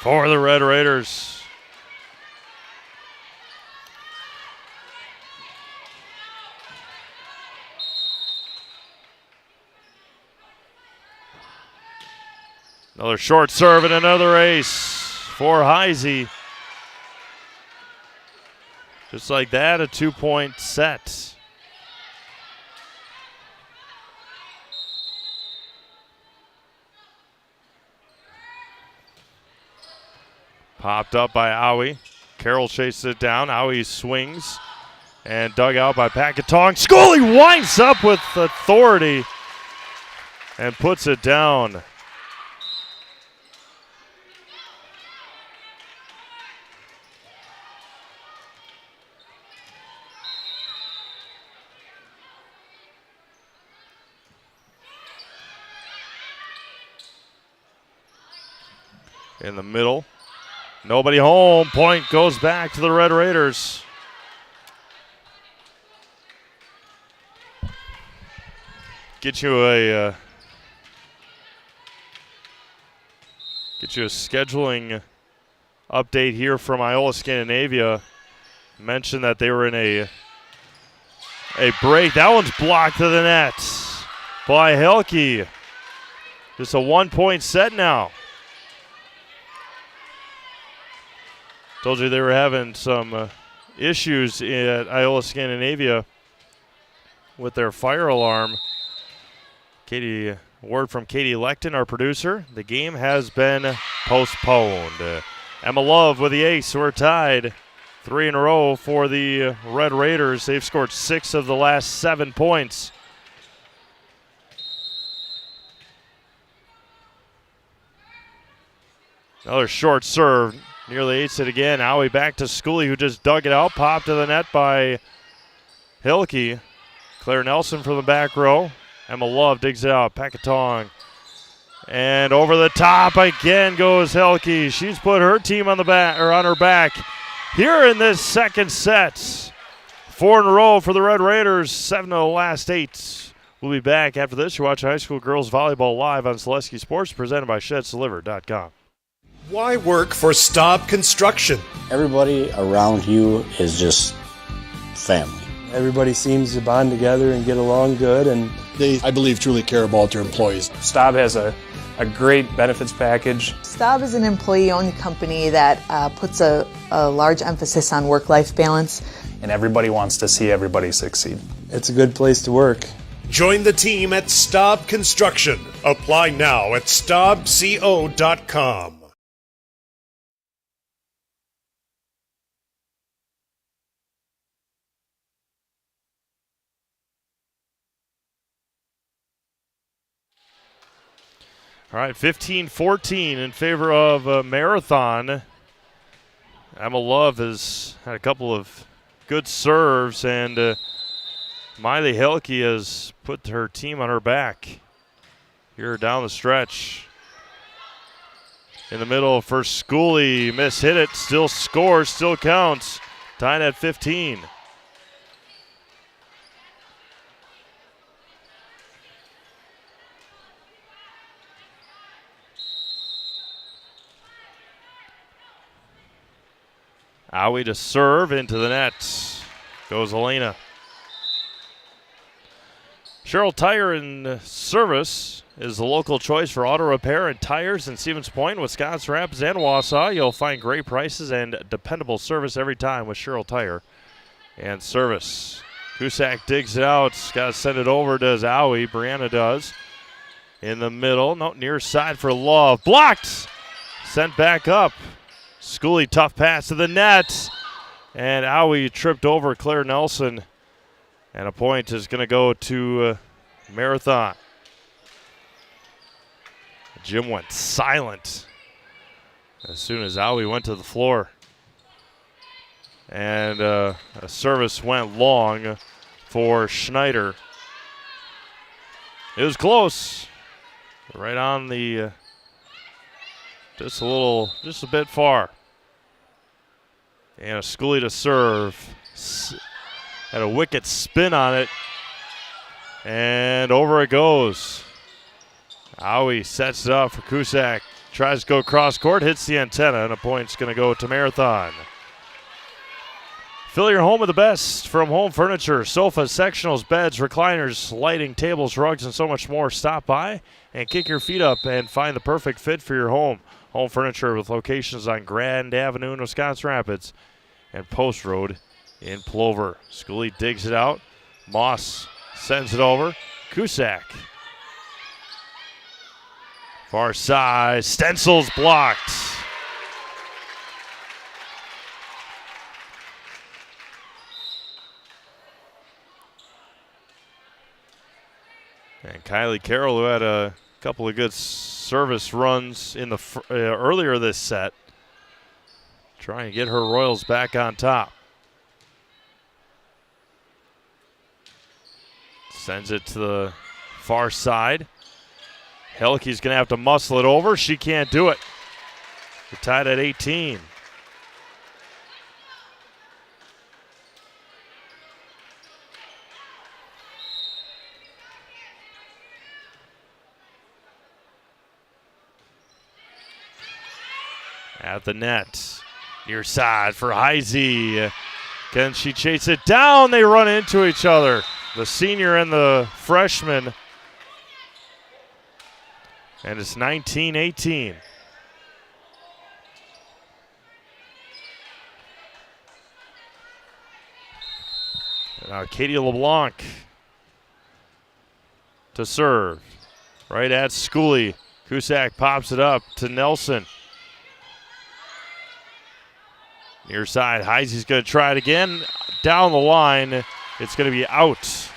for the Red Raiders. Another short serve and another ace for Heisey. Just like that, a 2-point set. Popped up by Owie. Carroll chases it down. Owie swings and dug out by Packatong. Schooley winds up with authority and puts it down. In the middle. Nobody home. Point goes back to the Red Raiders. Get you a scheduling update here from Iola Scandinavia. Mentioned that they were in a break. That one's blocked to the net by Helke. Just a 1-point set now. Told you they were having some issues at Iola Scandinavia with their fire alarm. Word from Katie Lecton, our producer. The game has been postponed. Emma Love with the ace. We're tied 3 in a row for the Red Raiders. They've scored 6 of the last 7 points. Another short serve. Nearly aces it again. Howie back to Schooley, who just dug it out. Popped to the net by Hilke. Claire Nelson from the back row. Emma Love digs it out. Packatong. And over the top again goes Hilke. She's put her team on her back here in this second set. 4 in a row for the Red Raiders. 7 of the last 8. We'll be back after this. You're watching high school girls volleyball live on Selesky Sports, presented by ShedsDelivered.com. Why work for Staub Construction? Everybody around you is just family. Everybody seems to bond together and get along good, and they, I believe, truly care about their employees. Staub has a great benefits package. Staub is an employee-owned company that puts a large emphasis on work-life balance. And everybody wants to see everybody succeed. It's a good place to work. Join the team at Staub Construction. Apply now at staubco.com. All right, 15-14 in favor of Marathon. Emma Love has had a couple of good serves, and Miley Hilke has put her team on her back here down the stretch. In the middle for Schooley, hit it, still scores, still counts. Tied at 15. Howie to serve into the net. Goes Elena. Cheryl Tire and Service is the local choice for auto repair and tires in Stevens Point, Wisconsin Rapids, and Wausau. You'll find great prices and dependable service every time with Cheryl Tire and Service. Cusack digs it out. Got to send it over, does Howie. Brianna does. In the middle. No, near side for Love. Blocked. Sent back up. Schooley, tough pass to the net. And Howie tripped over Claire Nelson. And a point is going to go to Marathon. Jim went silent as soon as Howie went to the floor. And a service went long for Schneider. It was close. Right on the, just a bit far. And a Schooley to serve. Had a wicked spin on it. And over it goes. Howie sets it up for Cusack. Tries to go cross court, hits the antenna, and a point's going to go to Marathon. Fill your home with the best from Home Furniture. Sofas, sectionals, beds, recliners, lighting, tables, rugs, and so much more. Stop by and kick your feet up and find the perfect fit for your home. Home Furniture with locations on Grand Avenue in Wisconsin Rapids and Post Road in Plover. Schooley digs it out. Moss sends it over. Cusack. Far side. Stencil's blocked. And Kylie Carroll, who had a couple of good service runs in the earlier this set, trying to get her Royals back on top. Sends it to the far side. Helke's going to have to muscle it over. She can't do it. We're tied at 18. At the net. Near side for Heisey. Can she chase it down? They run into each other. The senior and the freshman. And it's 19-18. Now Katie LeBlanc to serve. Right at Schooley. Cusack pops it up to Nelson. Near side, Heisey's going to try it again. Down the line, it's going to be out.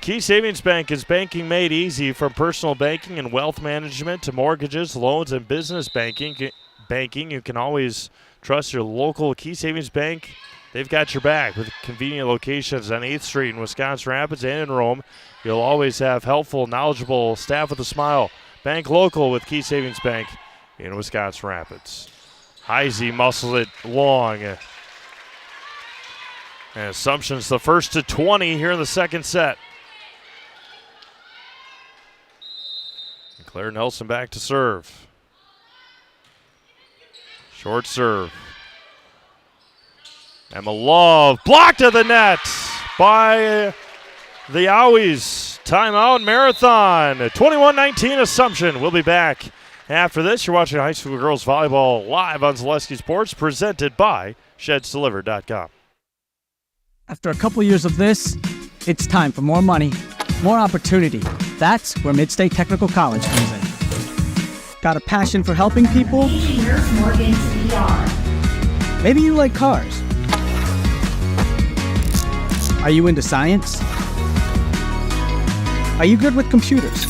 Key Savings Bank is banking made easy, from personal banking and wealth management to mortgages, loans, and business banking. You can always trust your local Key Savings Bank. They've got your back with convenient locations on 8th Street in Wisconsin Rapids and in Rome. You'll always have helpful, knowledgeable staff with a smile. Bank local with Key Savings Bank in Wisconsin Rapids. Heisey muscles it long. And Assumption's the first to 20 here in the second set. And Claire Nelson back to serve. Short serve. Emma Love blocked to the net by the Owies. Timeout Marathon. 21-19 Assumption. We'll be back after this. You're watching high school girls volleyball live on Zaleski Sports, presented by ShedsDelivered.com. After a couple years of this, it's time for more money, more opportunity. That's where Midstate Technical College comes in. Got a passion for helping people? Maybe you like cars. Are you into science? Are you good with computers?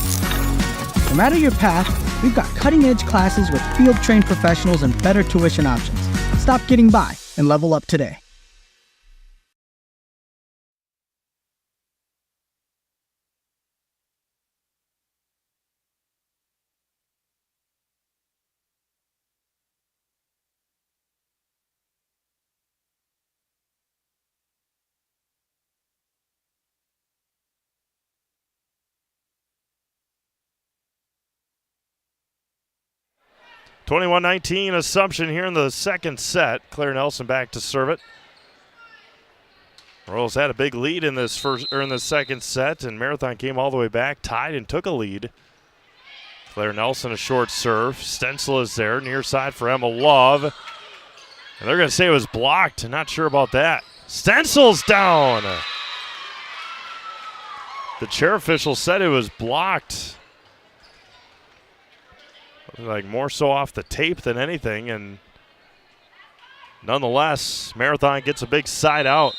No matter your path, we've got cutting-edge classes with field-trained professionals and better tuition options. Stop getting by and level up today. (21-19) Assumption here in the second set. Claire Nelson back to serve it. Royals had a big lead in this second set, and Marathon came all the way back, tied, and took a lead. Claire Nelson a short serve. Stencil is there, near side for Emma Love. And they're going to say it was blocked. Not sure about that. Stencil's down. The chair official said it was blocked. Like more so off the tape than anything, and nonetheless, Marathon gets a big side out.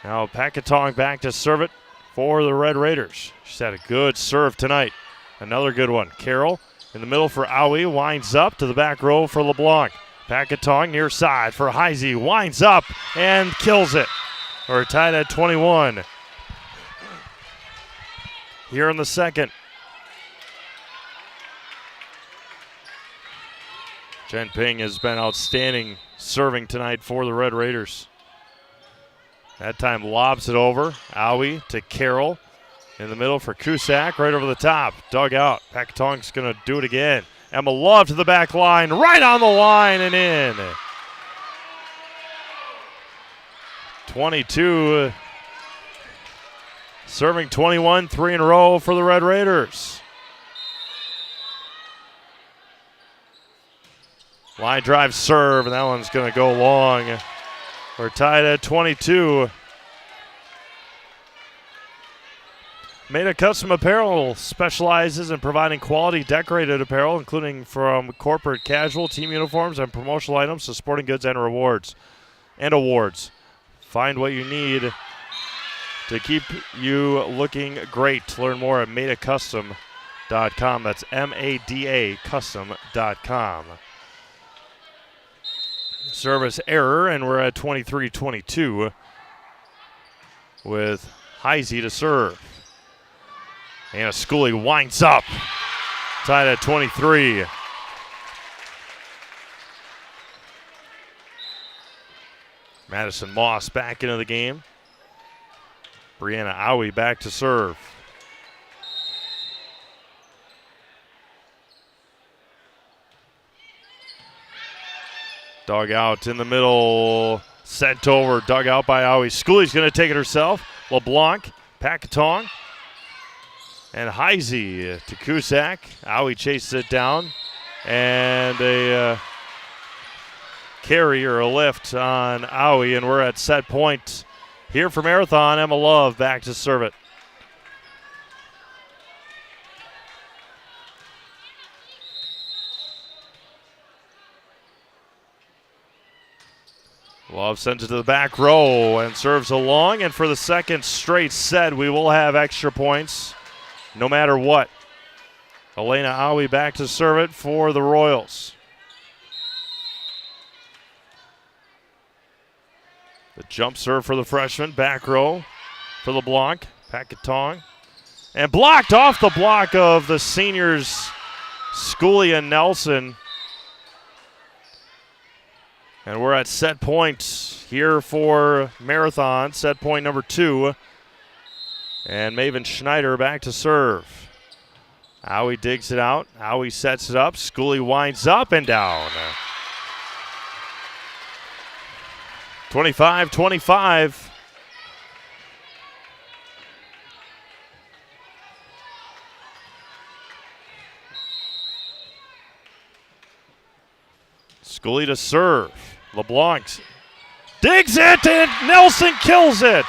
Now Packatong back to serve it for the Red Raiders. She's had a good serve tonight. Another good one. Carroll in the middle for Owie, winds up to the back row for LeBlanc. Packatong near side for Heisey, winds up and kills it. We're tied at 21. Here in the second. Jen Ping has been outstanding serving tonight for the Red Raiders. That time lobs it over. Owie to Carroll. In the middle for Cusack, right over the top. Dug out. Packatong's going to do it again. Emma Love to the back line, right on the line and in. 22. Serving 21, 3 in a row for the Red Raiders. Line drive serve, and that one's going to go long. We're tied at 22. Meta Custom Apparel specializes in providing quality decorated apparel, including from corporate casual, team uniforms, and promotional items to sporting goods and awards. Find what you need to keep you looking great. Learn more at madacustom.com. That's M-A-D-A custom.com. Service error, and we're at 23-22 with Heisey to serve. Anna Schooley winds up Tied at 23. Madison Moss back into the game. Brianna Owie back to serve. Dug out in the middle. Sent over, dug out by Owie. Schooley's going to take it herself. LeBlanc, Packatong, and Heisey to Cusack. Owie chases it down. And a carry or a lift on Owie, and we're at set point here for Marathon. Emma Love back to serve it. Love sends it to the back row and serves along, and for the second straight set, we will have extra points no matter what. Elena Owie back to serve it for the Royals. The jump serve for the freshman, back row for LeBlanc, Packatong, and blocked off the block of the seniors, Schooley and Nelson. And we're at set point here for Marathon, set point number 2. And Maven Schneider back to serve. Owie digs it out. Owie sets it up. Schooley winds up and down. 25-25. Schooley to serve. LeBlanc digs it, and Nelson kills it.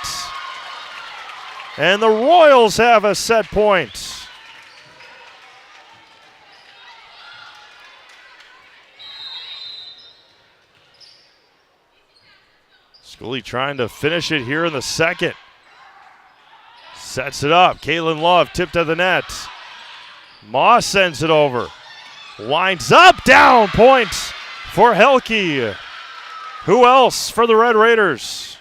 And the Royals have a set point. Schooley trying to finish it here in the second. Sets it up. Caitlin Love tipped at the net. Moss sends it over. Winds up, down, points for Helke. Who else for the Red Raiders?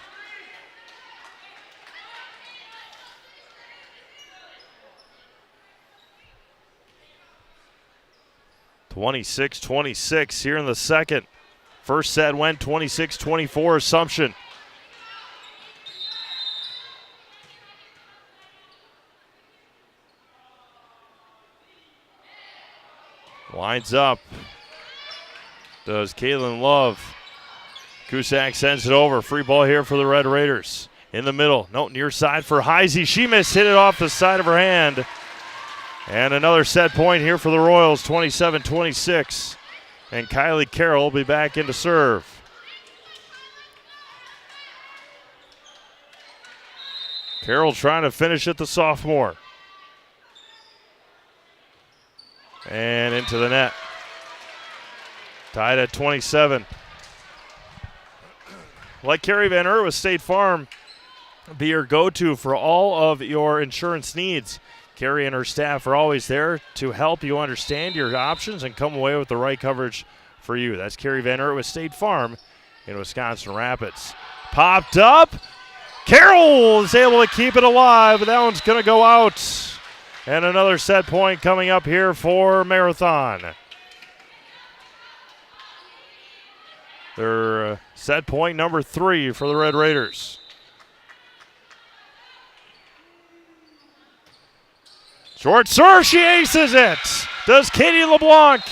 (26-26) here in the second. First set went 26-24 Assumption. Winds up. Does Caitlin Love. Cusack sends it over. Free ball here for the Red Raiders. In the middle. No, near side for Heisey. She missed, hit it off the side of her hand. And another set point here for the Royals, 27-26. And Kylie Carroll will be back in to serve. Carroll trying to finish it, the sophomore. And into the net. Tied at 27. Let Carrie Van Ert with State Farm be your go-to for all of your insurance needs. Carrie and her staff are always there to help you understand your options and come away with the right coverage for you. That's Carrie Van Ert with State Farm in Wisconsin Rapids. Popped up. Carroll is able to keep it alive, but that one's going to go out. And another set point coming up here for Marathon. Their set point number 3 for the Red Raiders. Short serve, she aces it. Does Katie LeBlanc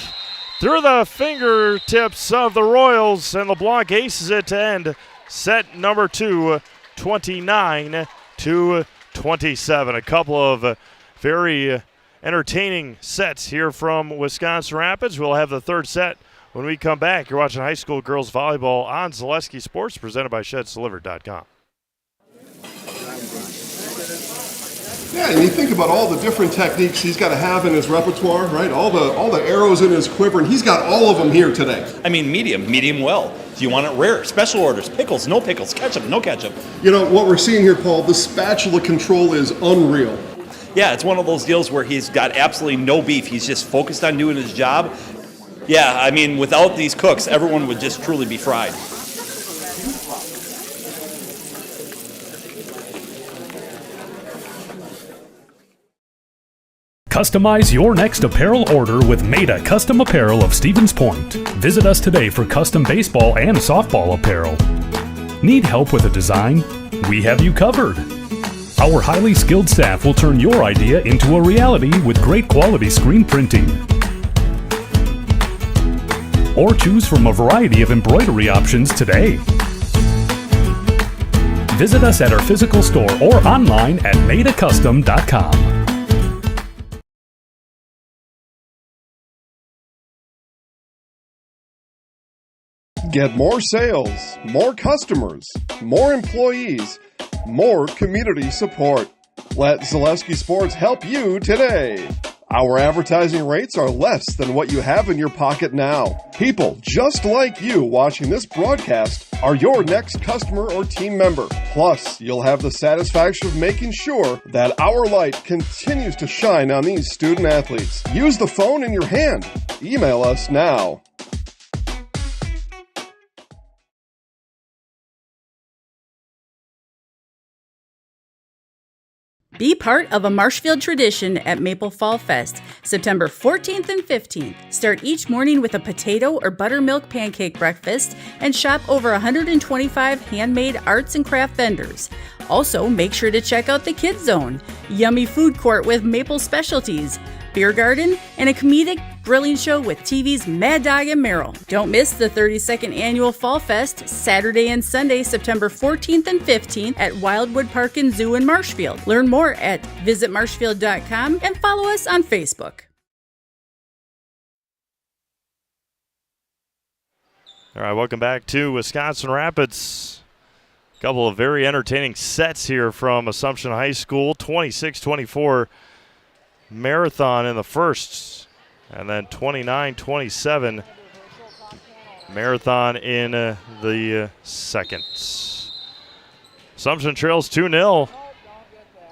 through the fingertips of the Royals, and LeBlanc aces it to end set number 2, 29-27. A couple of very entertaining sets here from Wisconsin Rapids. We'll have the third set when we come back. You're watching high school girls volleyball on Zaleski Sports, presented by ShedsDelivered.com. Yeah, and you think about all the different techniques he's got to have in his repertoire, right? All the arrows in his quiver, and he's got all of them here today. I mean, medium well. Do you want it rare? Special orders, pickles, no pickles, ketchup, no ketchup. You know, what we're seeing here, Paul, the spatula control is unreal. Yeah, it's one of those deals where he's got absolutely no beef. He's just focused on doing his job. Yeah, I mean, without these cooks, everyone would just truly be fried. Customize your next apparel order with Maida Custom Apparel of Stevens Point. Visit us today for custom baseball and softball apparel. Need help with a design? We have you covered. Our highly skilled staff will turn your idea into a reality with great quality screen printing. Or choose from a variety of embroidery options today. Visit us at our physical store or online at maidacustom.com. Get more sales, more customers, more employees, more community support. Let Zaleski Sports help you today. Our advertising rates are less than what you have in your pocket now. People just like you watching this broadcast are your next customer or team member. Plus, you'll have the satisfaction of making sure that our light continues to shine on these student athletes. Use the phone in your hand. Email us now. Be part of a Marshfield tradition at Maple Fall Fest, September 14th and 15th. Start each morning with a potato or buttermilk pancake breakfast and shop over 125 handmade arts and craft vendors. Also, make sure to check out the Kids Zone, yummy food court with maple specialties, beer garden, and a comedic grilling show with TV's Mad Dog and Merrill. Don't miss the 32nd Annual Fall Fest, Saturday and Sunday, September 14th and 15th at Wildwood Park and Zoo in Marshfield. Learn more at visitmarshfield.com and follow us on Facebook. All right, welcome back to Wisconsin Rapids. A couple of very entertaining sets here from Assumption High School. 26-24 Marathon in the first, and then 29-27 Marathon in the second. Assumption trails 2-0.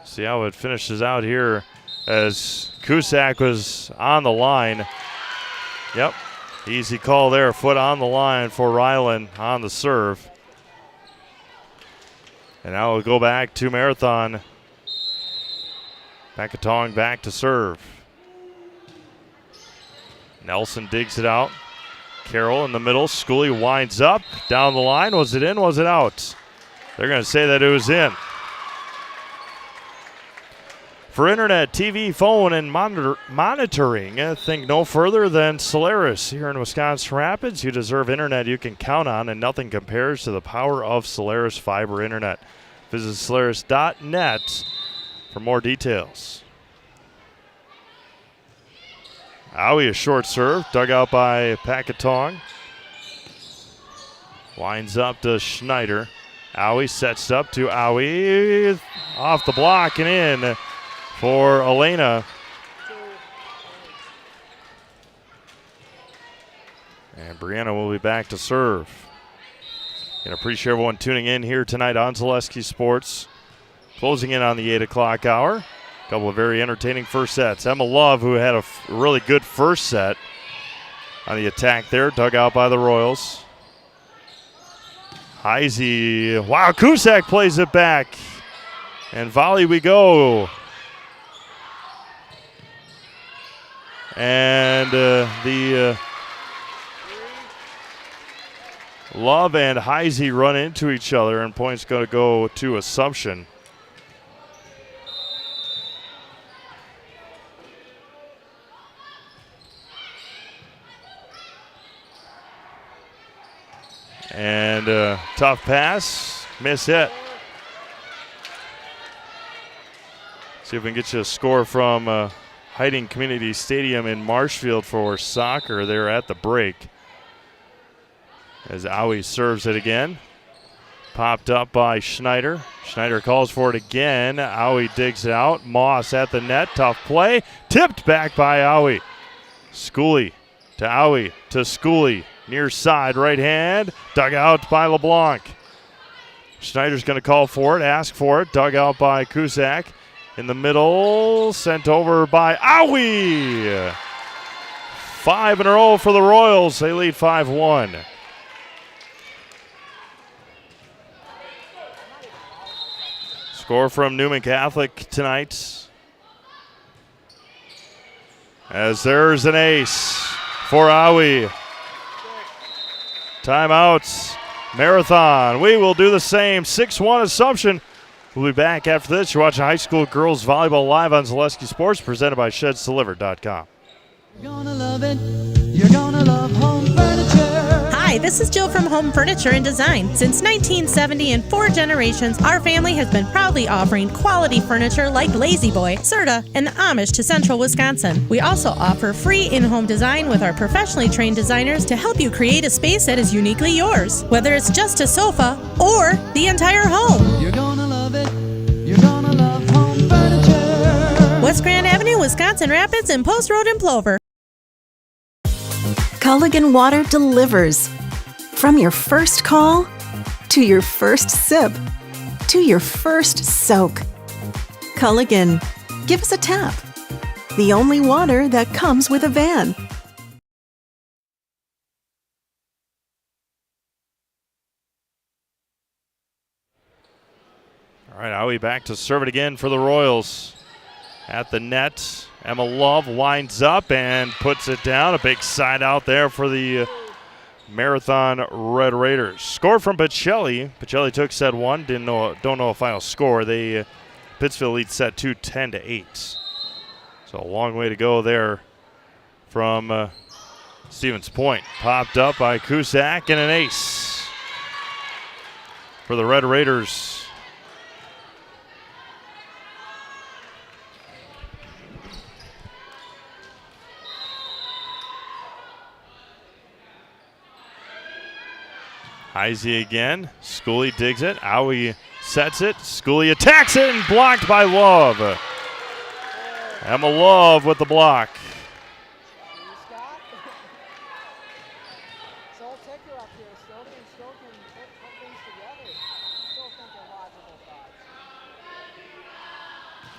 See how it finishes out here as Cusack was on the line. Yep, easy call there. Foot on the line for Ryland on the serve. And now we'll go back to Marathon. Packatong back to serve. Nelson digs it out. Carroll in the middle. Schooley winds up. Down the line. Was it in? Was it out? They're going to say that it was in. For internet, TV, phone, and monitoring, think no further than Solaris. Here in Wisconsin Rapids, you deserve internet you can count on, and nothing compares to the power of Solaris fiber internet. Visit Solaris.net for more details. Owie, a short serve, dug out by Packatong. Winds up to Schneider. Owie sets up to Owie. Off the block and in for Elena. And Brianna will be back to serve. And appreciate everyone tuning in here tonight on Zaleski Sports. Closing in on the 8 o'clock hour. A couple of very entertaining first sets. Emma Love, who had a really good first set on the attack there, dug out by the Royals. Heisey, wow, Cusack plays it back. And volley we go. And the Love and Heisey run into each other, and points going to go to Assumption. And tough pass, miss hit. See if we can get you a score from Hiding Community Stadium in Marshfield for soccer there at the break. As Owie serves it again. Popped up by Schneider. Schneider calls for it again. Owie digs it out. Moss at the net. Tough play. Tipped back by Owie. Schooley to Owie to Schooley. Near side, right hand. Dug out by LeBlanc. Schneider's going to call for it, ask for it. Dug out by Cusack. In the middle, sent over by Owie. 5 in a row for the Royals. They lead 5-1. Score from Newman Catholic tonight. as there's an ace for Aui. Timeouts. Marathon. We will do the same. 6-1 Assumption. We'll be back after this. You're watching high school girls volleyball live on Zaleski Sports, presented by ShedsDelivered.com. You're gonna love it. You're gonna love home furniture. Hi, this is Jill from Home Furniture and Design. Since 1970 and 4 generations, our family has been proudly offering quality furniture like Lazy Boy, Serta, and the Amish to Central Wisconsin. We also offer free in-home design with our professionally trained designers to help you create a space that is uniquely yours, whether it's just a sofa or the entire home. You're gonna love it. You're gonna love home furniture. West Grand Avenue, Wisconsin Rapids, and Post Road in Plover. Culligan Water delivers. From your first call, to your first sip, to your first soak. Culligan, give us a tap. The only water that comes with a van. All right, Aui back to serve it again for the Royals. At the net, Emma Love winds up and puts it down. A big side out there for the Marathon Red Raiders. Score from Pacelli. Pacelli took set 1. Don't know a final score. They Pittsfield leads set 2, 10-8. So a long way to go there from Stevens Point. Popped up by Cusack and an ace for the Red Raiders. Heisey again. Schooley digs it. Aui sets it. Schooley attacks it and blocked by Love. Emma Love with the block.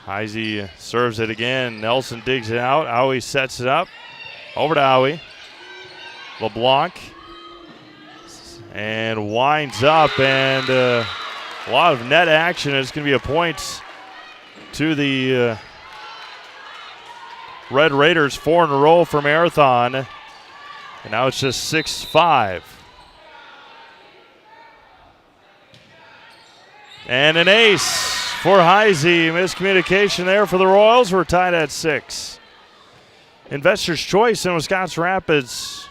Heisey serves it again. Nelson digs it out. Aui sets it up. Over to Aui. LeBlanc. And winds up, and a lot of net action. It's going to be a point to the Red Raiders, 4 in a row for Marathon. And now it's just 6-5. And an ace for Heisey. Miscommunication there for the Royals. We're tied at 6. Investor's Choice in Wisconsin Rapids.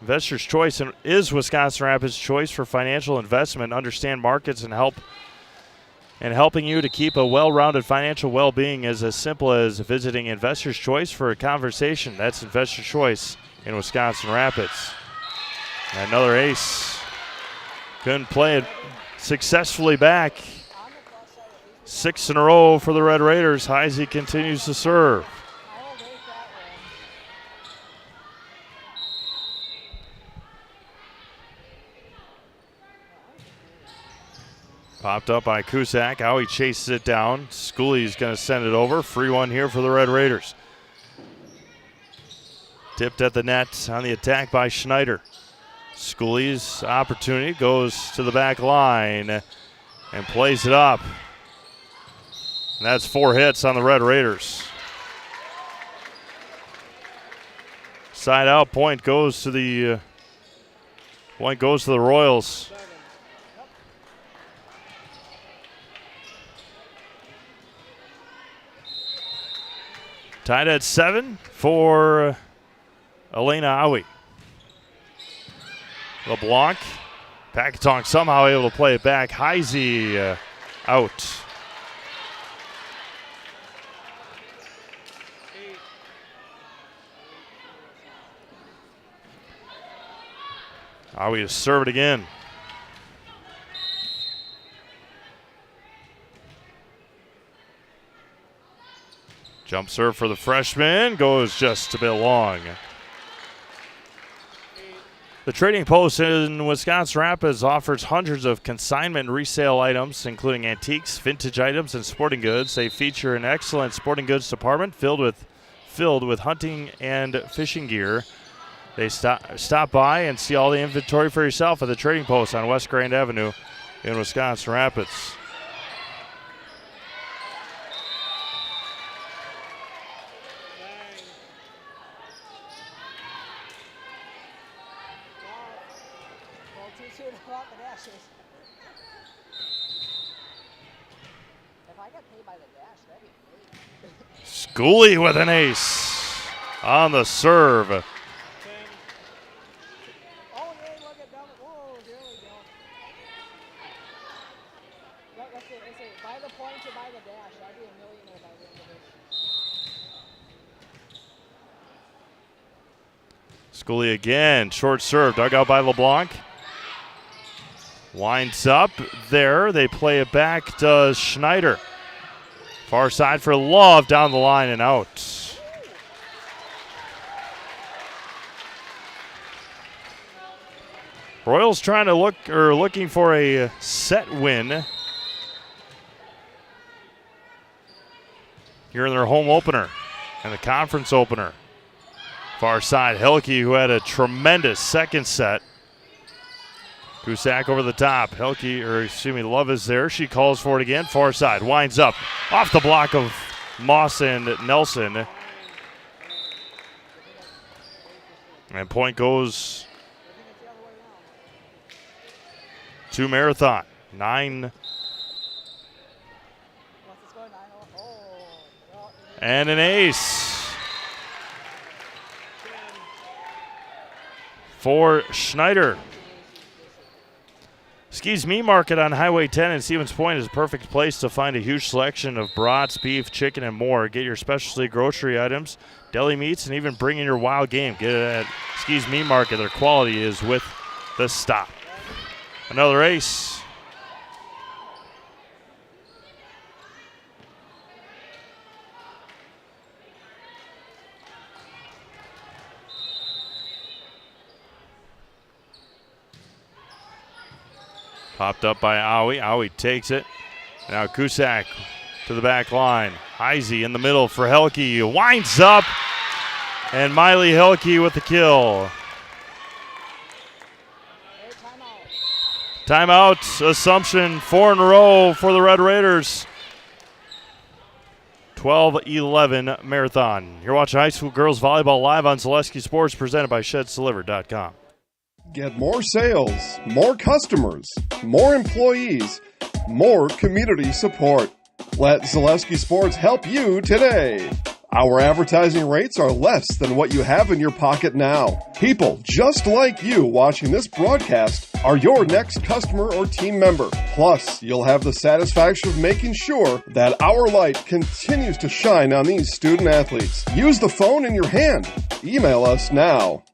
Investor's Choice is Wisconsin Rapids' choice for financial investment. Understand markets and helping you to keep a well-rounded financial well-being is as simple as visiting Investor's Choice for a conversation. That's Investor's Choice in Wisconsin Rapids. And another ace. Couldn't play it successfully back. 6 in a row for the Red Raiders. Heisey continues to serve. Popped up by Cusack. Aui chases it down. Schooley's going to send it over. Free one here for the Red Raiders. Tipped at the net on the attack by Schneider. Schooley's opportunity goes to the back line and plays it up. And that's 4 hits on the Red Raiders. Side out point goes to the Royals. Tied at 7 for Elena Aui. LeBlanc. Packatong somehow able to play it back. Heisey out. Aui to serve it again. Jump serve for the freshman goes just a bit long. The Trading Post in Wisconsin Rapids offers hundreds of consignment and resale items, including antiques, vintage items, and sporting goods. They feature an excellent sporting goods department filled with hunting and fishing gear. They stop by and see all the inventory for yourself at the Trading Post on West Grand Avenue in Wisconsin Rapids. too soon about the dashes. If I got paid by the dash, that'd be great. Schooley with an ace on the serve. Oh, yeah, look at double. Whoa, there we go. Let's see. By the point or by the dash. I'd be a millionaire by the end of this. Schooley again. Short serve. Dug out by LeBlanc. Winds up there. They play it back to Schneider. Far side for Love, down the line and out. Royals trying to looking for a set win here in their home opener and the conference opener. Far side, Helke, who had a tremendous second set. Cusack over the top. Love is there. She calls for it again. Far side. Winds up. Off the block of Moss and Nelson. And point goes to Marathon. 9. And an ace for Schneider. Ski's Meat Market on Highway 10 in Stevens Point is a perfect place to find a huge selection of brats, beef, chicken, and more. Get your specialty grocery items, deli meats, and even bring in your wild game. Get it at Ski's Meat Market. Their quality is with the stop. Another ace. Popped up by Aoi. Aoi takes it. Now Cusack to the back line. Heisey in the middle for Helke. Winds up. And Miley Helke with the kill. Timeout. Assumption. 4 in a row for the Red Raiders. 12-11 Marathon. You're watching high school girls volleyball live on Zaleski Sports, presented by ShedsDelivered.com. Get more sales, more customers, more employees, more community support. Let Zaleski Sports help you today. Our advertising rates are less than what you have in your pocket now. People just like you watching this broadcast are your next customer or team member. Plus, you'll have the satisfaction of making sure that our light continues to shine on these student athletes. Use the phone in your hand. Email us now.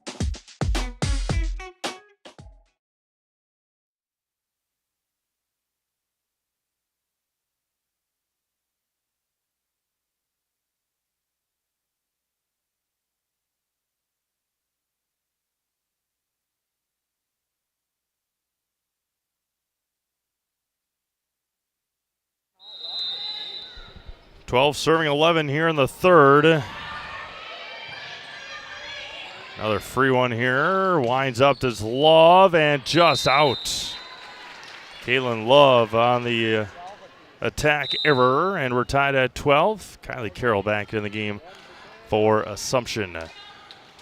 Serving 11 here in the third. Another free one here. Winds up to Love and just out. Caitlin Love on the attack error, and we're tied at 12. Kylie Carroll back in the game for Assumption.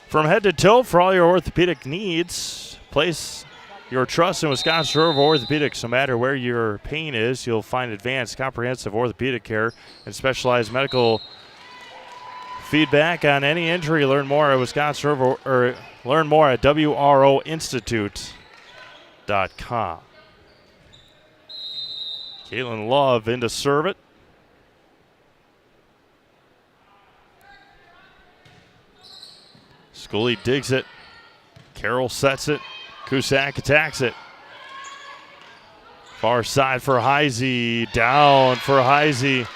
From head to toe for all your orthopedic needs, place your trust in Wisconsin River Orthopedics. No matter where your pain is, you'll find advanced, comprehensive orthopedic care and specialized medical feedback on any injury. Learn more at Wisconsin River, or learn more at WROinstitute.com. Caitlin Love in to serve it. Schooley digs it. Carroll sets it. Cusack attacks it. Far side for Heisey. Down for Heisey.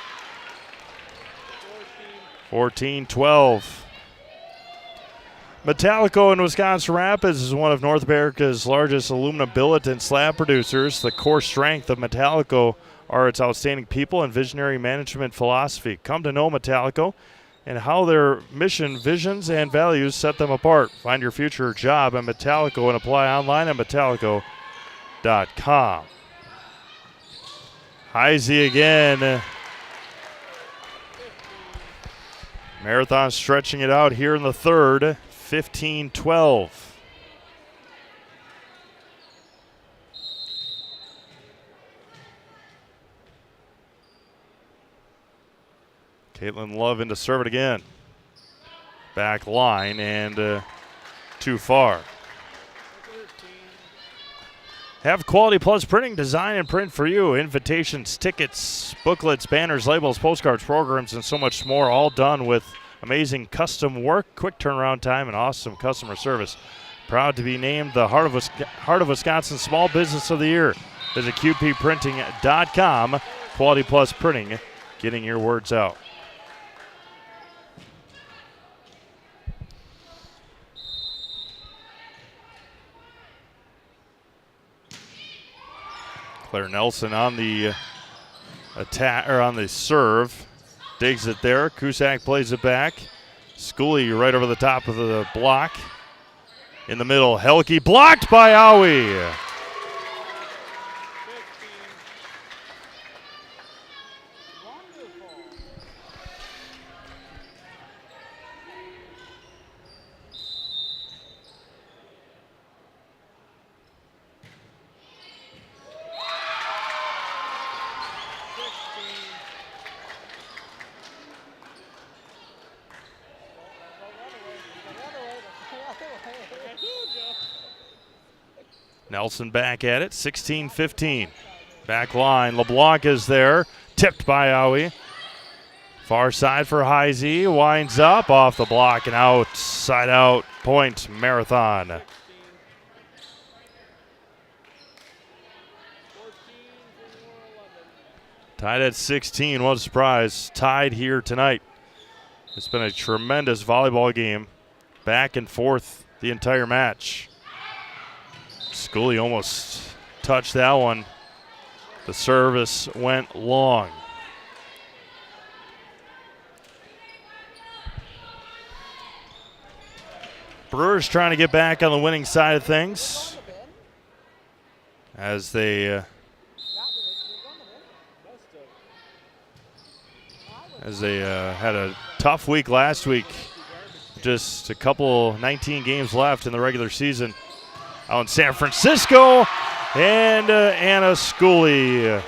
14-12. Metallico in Wisconsin Rapids is one of North America's largest aluminum billet and slab producers. The core strength of Metallico are its outstanding people and visionary management philosophy. Come to know Metallico and how their mission, visions, and values set them apart. Find your future job at Metallico and apply online at metallico.com. Heisey again. Marathon stretching it out here in the third, 15-12. Caitlin Love in to serve it again. Back line and too far. Have Quality Plus Printing design and print for you. Invitations, tickets, booklets, banners, labels, postcards, programs, and so much more, all done with amazing custom work, quick turnaround time, and awesome customer service. Proud to be named the Heart of Wisconsin Small Business of the Year. Visit QPPrinting.com. Quality Plus Printing, getting your words out. Claire Nelson on the attack, or on the serve. Digs it there. Cusack plays it back. Schooley right over the top of the block. In the middle, Helke blocked by Aui. Nelson back at it, 16-15. Back line, LeBlanc is there, tipped by Aui. Far side for Heisey, winds up, off the block and out, side out, point, Marathon. Tied at 16, what a surprise. Tied here tonight. It's been a tremendous volleyball game, back and forth the entire match. Schooley almost touched that one. The service went long. Brewers trying to get back on the winning side of things as they had a tough week last week. Just a couple 19 games left in the regular season. Out in San Francisco, and Anna Schooley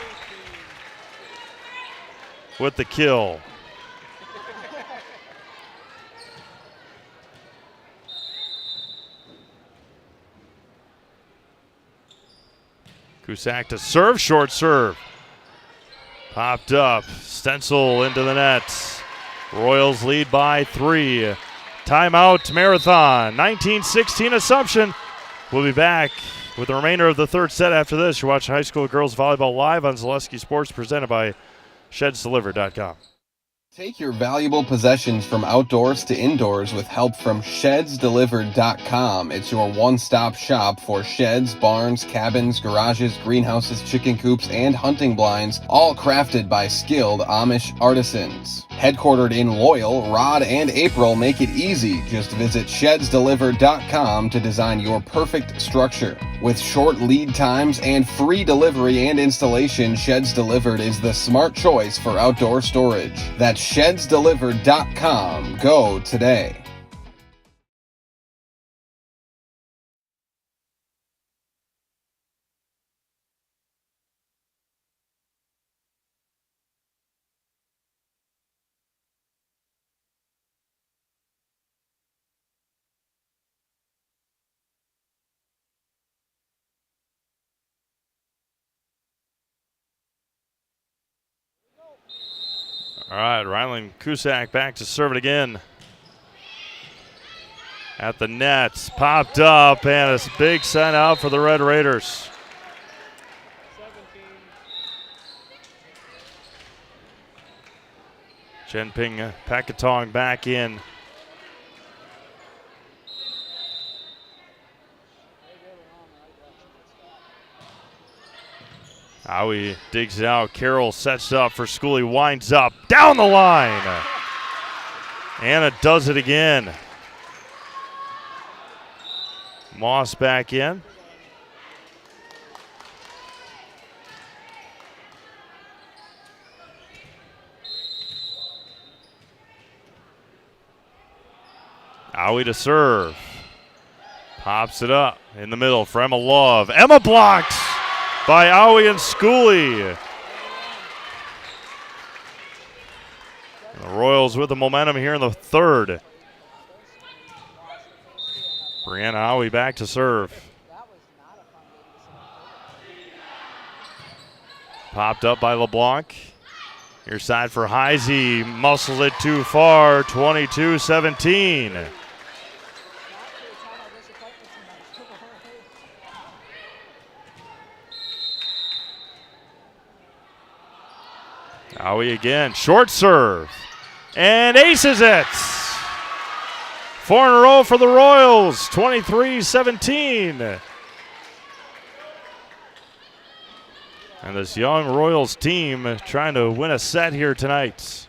with the kill. Cusack to serve, short serve. Popped up, Stencil into the net. Royals lead by 3. Timeout, Marathon, 19-16 Assumption. We'll be back with the remainder of the third set after this. You're watching high school girls volleyball live on Zaleski Sports, presented by ShedsDelivered.com. Take your valuable possessions from outdoors to indoors with help from ShedsDelivered.com. It's your one-stop shop for sheds, barns, cabins, garages, greenhouses, chicken coops, and hunting blinds, all crafted by skilled Amish artisans. Headquartered in Loyal, Rod and April make it easy. Just visit ShedsDelivered.com to design your perfect structure. With short lead times and free delivery and installation, Sheds Delivered is the smart choice for outdoor storage. That's ShedsDelivered.com. Go today. All right, Rylan Cusack back to serve it again. At the net, popped up, and a big send out for the Red Raiders. Chenping Pakatong back in. Aui digs it out. Carroll sets up for Schooley, winds up, down the line. Anna does it again. Moss back in. Aui to serve. Pops it up in the middle for Emma Love. Emma blocks by Aui and Schooley. And the Royals with the momentum here in the third. Brianna Howie back to serve. Popped up by LeBlanc. Your side for Heisey. Muscles it too far. 22-17. Howie again. Short serve. And aces it. 4 in a row for the Royals. 23-17. And this young Royals team trying to win a set here tonight.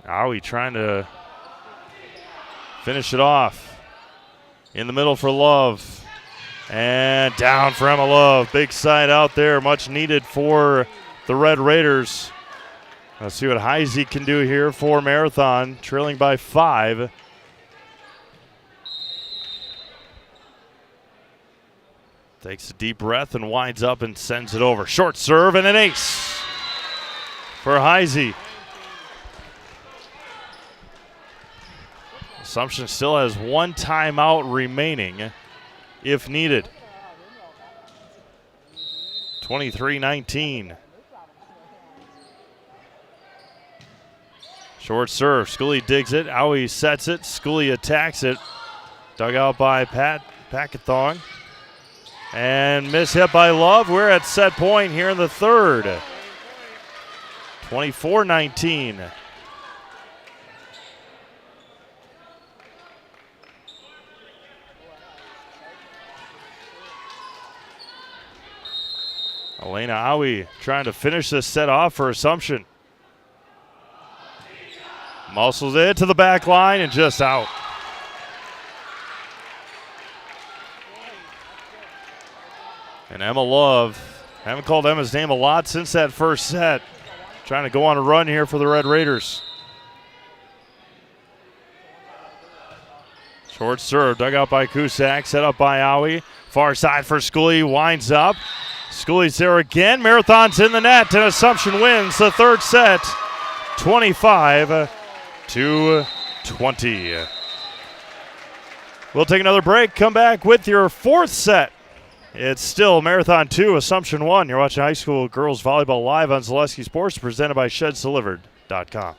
Howie trying to finish it off. In the middle for Love. And down for Emma Love. Big side out there. Much needed for the Red Raiders. Let's see what Heisey can do here for Marathon. Trailing by 5. Takes a deep breath and winds up and sends it over. Short serve and an ace for Heisey. Assumption still has 1 timeout remaining if needed. 23-19. Short serve. Scully digs it. Howie sets it. Scully attacks it. Dug out by Packathon. And miss hit by Love. We're at set point here in the third. 24-19. Elena Howie trying to finish this set off for Assumption. Muscles it to the back line and just out. And Emma Love, haven't called Emma's name a lot since that first set. Trying to go on a run here for the Red Raiders. Short serve, dug out by Cusack, set up by Howie. Far side for Scully, winds up. Scully's there again. Marathon's in the net, and Assumption wins the third set, 25-20. We'll take another break, come back with your fourth set. It's still Marathon 2, Assumption 1. You're watching high school girls volleyball live on Zaleski Sports, presented by ShedsDelivered.com.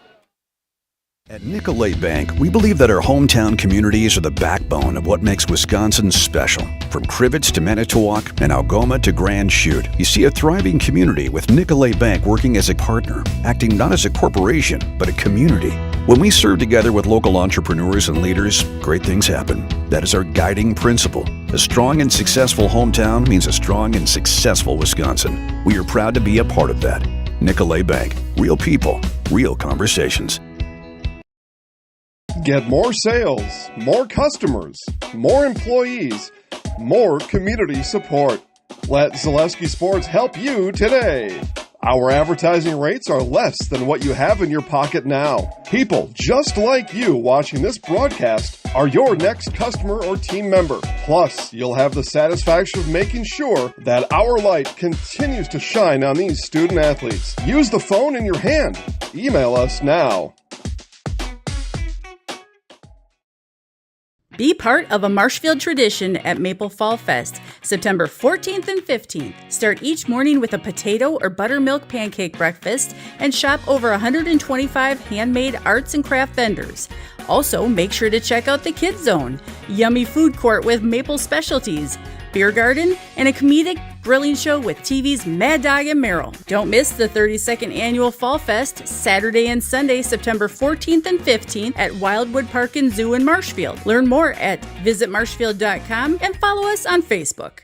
At Nicolay Bank, we believe that our hometown communities are the backbone of what makes Wisconsin special. From Crivets to Manitowoc and Algoma to Grand Chute, you see a thriving community with Nicolay Bank working as a partner, acting not as a corporation, but a community. When we serve together with local entrepreneurs and leaders, great things happen. That is our guiding principle. A strong and successful hometown means a strong and successful Wisconsin. We are proud to be a part of that. Nicolay Bank. Real people, real conversations. Get more sales, more customers, more employees, more community support. Let Zaleski Sports help you today. Our advertising rates are less than what you have in your pocket now. People just like you watching this broadcast are your next customer or team member. Plus, you'll have the satisfaction of making sure that our light continues to shine on these student athletes. Use the phone in your hand. Email us now. Be part of a Marshfield tradition at Maple Fall Fest, September 14th and 15th. Start each morning with a potato or buttermilk pancake breakfast and shop over 125 handmade arts and craft vendors. Also, make sure to check out the Kids Zone, yummy food court with maple specialties, beer garden, and a comedic grilling show with TV's Mad Dog and Merrill. Don't miss the 32nd Annual Fall Fest, Saturday and Sunday, September 14th and 15th at Wildwood Park and Zoo in Marshfield. Learn more at visitmarshfield.com and follow us on Facebook.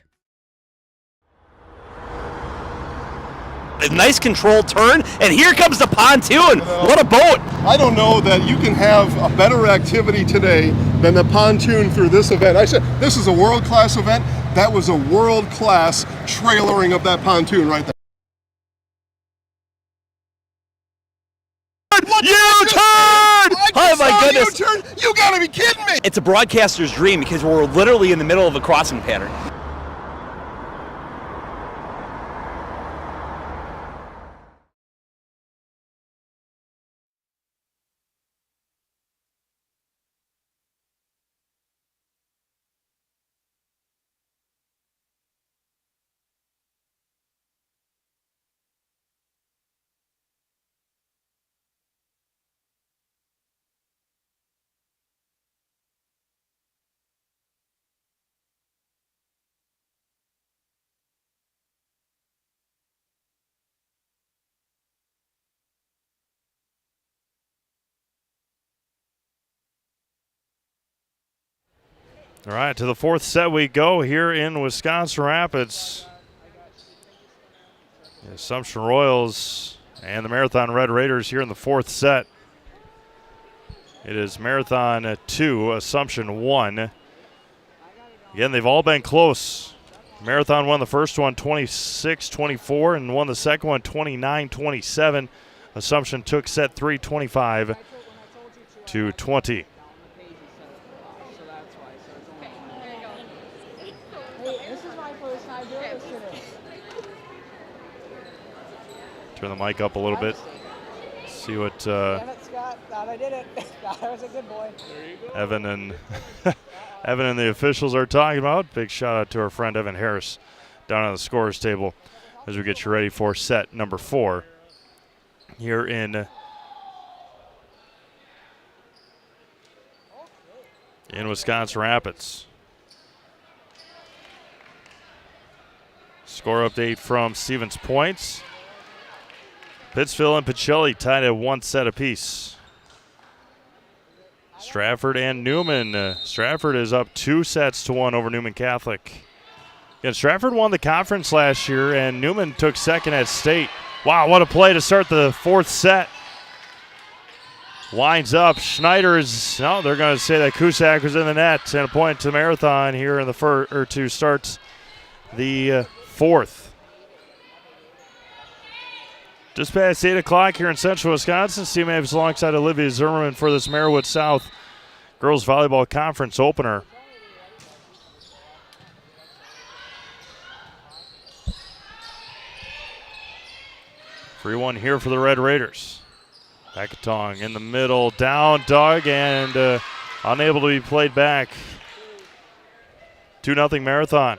A nice controlled turn, and here comes the pontoon. What a boat! I don't know that you can have a better activity today than the pontoon through this event. I said this is a world-class event. That was a world-class trailering of that pontoon right there. U-turn! Oh my goodness! U-turn? You gotta be kidding me! It's a broadcaster's dream because we're literally in the middle of a crossing pattern. All right, to the fourth set we go here in Wisconsin Rapids. The Assumption Royals and the Marathon Red Raiders here in the fourth set. It is Marathon 2, Assumption 1. Again, they've all been close. Marathon won the first one 26-24 and won the second one 29-27. Assumption took set 3 25-20. Turn the mic up a little bit. See what Evan and Evan and the officials are talking about. Big shout out to our friend Evan Harris down on the scorers table as we get you ready for set number 4 here in Wisconsin Rapids. Score update from Stevens Points. Pittsville and Pacelli tied at 1 set apiece. Stratford and Newman. Stratford is up 2-1 over Newman Catholic. Again, Stratford won the conference last year, and Newman took second at state. Wow, what a play to start the fourth set. Winds up. Schneider is, no, they're going to say that Cusack was in the net, and a point to Marathon here in the first, or to start the fourth. Just past 8 o'clock here in central Wisconsin. CMA's alongside Olivia Zimmerman for this Marywood South Girls Volleyball Conference opener. Free one here for the Red Raiders. Packatong in the middle, down, dug, and unable to be played back. 2-0 Marathon.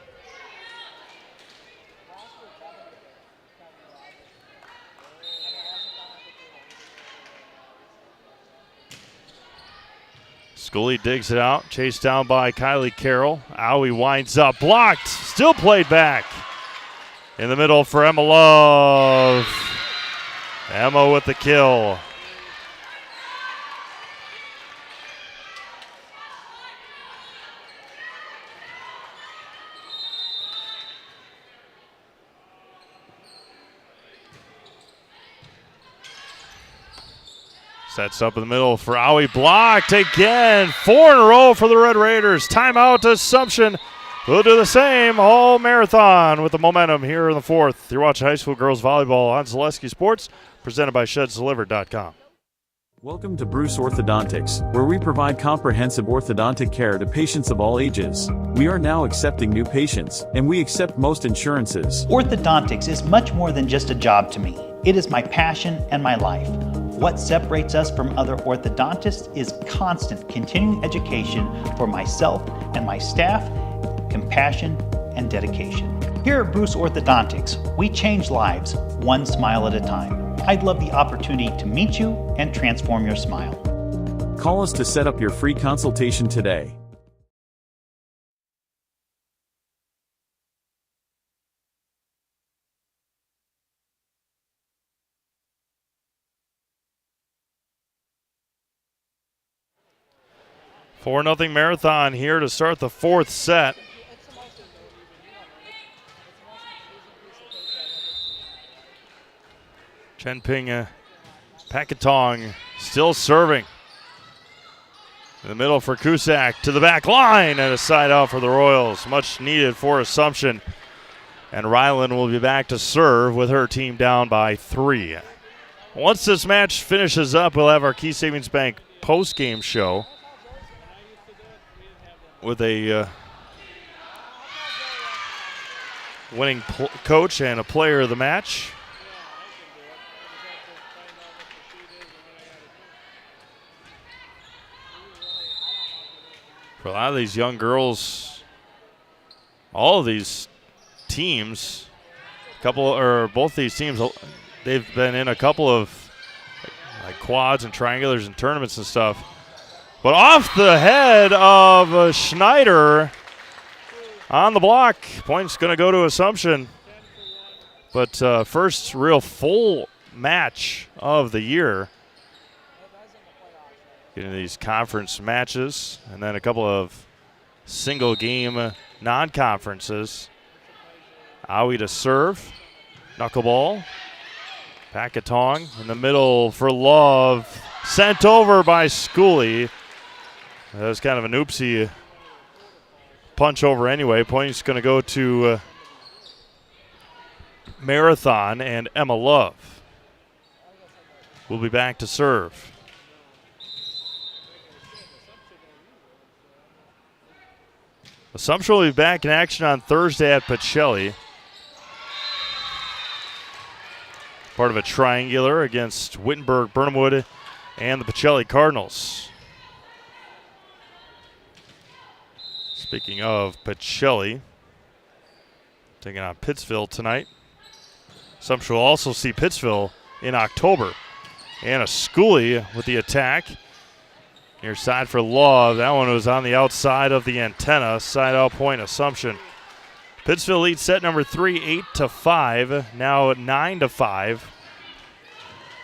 Scully digs it out, chased down by Kylie Carroll. Owie winds up, blocked, still played back. In the middle for Emma Love. Emma with the kill. Sets up in the middle for Owie, blocked again. 4 in a row for the Red Raiders. Timeout to Assumption. We'll do the same all marathon with the momentum here in the fourth. You're watching high school girls volleyball on Zaleski Sports, presented by ShedsDelivered.com. Welcome to Bruce Orthodontics, where we provide comprehensive orthodontic care to patients of all ages. We are now accepting new patients, and we accept most insurances. Orthodontics is much more than just a job to me. It is my passion and my life. What separates us from other orthodontists is constant continuing education for myself and my staff, compassion, and dedication. Here at Bruce Orthodontics, we change lives one smile at a time. I'd love the opportunity to meet you and transform your smile. Call us to set up your free consultation today. Four 4-0 Marathon here to start the fourth set. Chenping Packatong still serving. In the middle for Cusack, to the back line, and a side out for the Royals. Much needed for Assumption. And Ryland will be back to serve with her team down by 3. Once this match finishes up, we'll have our Key Savings Bank post-game show with a winning coach and a player of the match. For a lot of these young girls, all of these teams, both these teams, they've been in a couple of like quads and triangulars and tournaments and stuff. But off the head of Schneider on the block. Point's going to go to Assumption. But first real full match of the year. Getting these conference matches and then a couple of single game non-conferences. Aui to serve. Knuckleball. Packatong in the middle for Love. Sent over by Schooley. That was kind of an oopsie punch over anyway. Point's going to go to Marathon and Emma Love. We'll be back to serve. Assumption will be back in action on Thursday at Pacelli. Part of a triangular against Wittenberg, Burnhamwood, and the Pacelli Cardinals. Speaking of Pacelli, taking on Pittsville tonight. Assumption will also see Pittsville in October. And a Schooley with the attack. Near side for Love. That one was on the outside of the antenna. Side out point Assumption. Pittsville leads set number 3, 8-5. Now 9-5.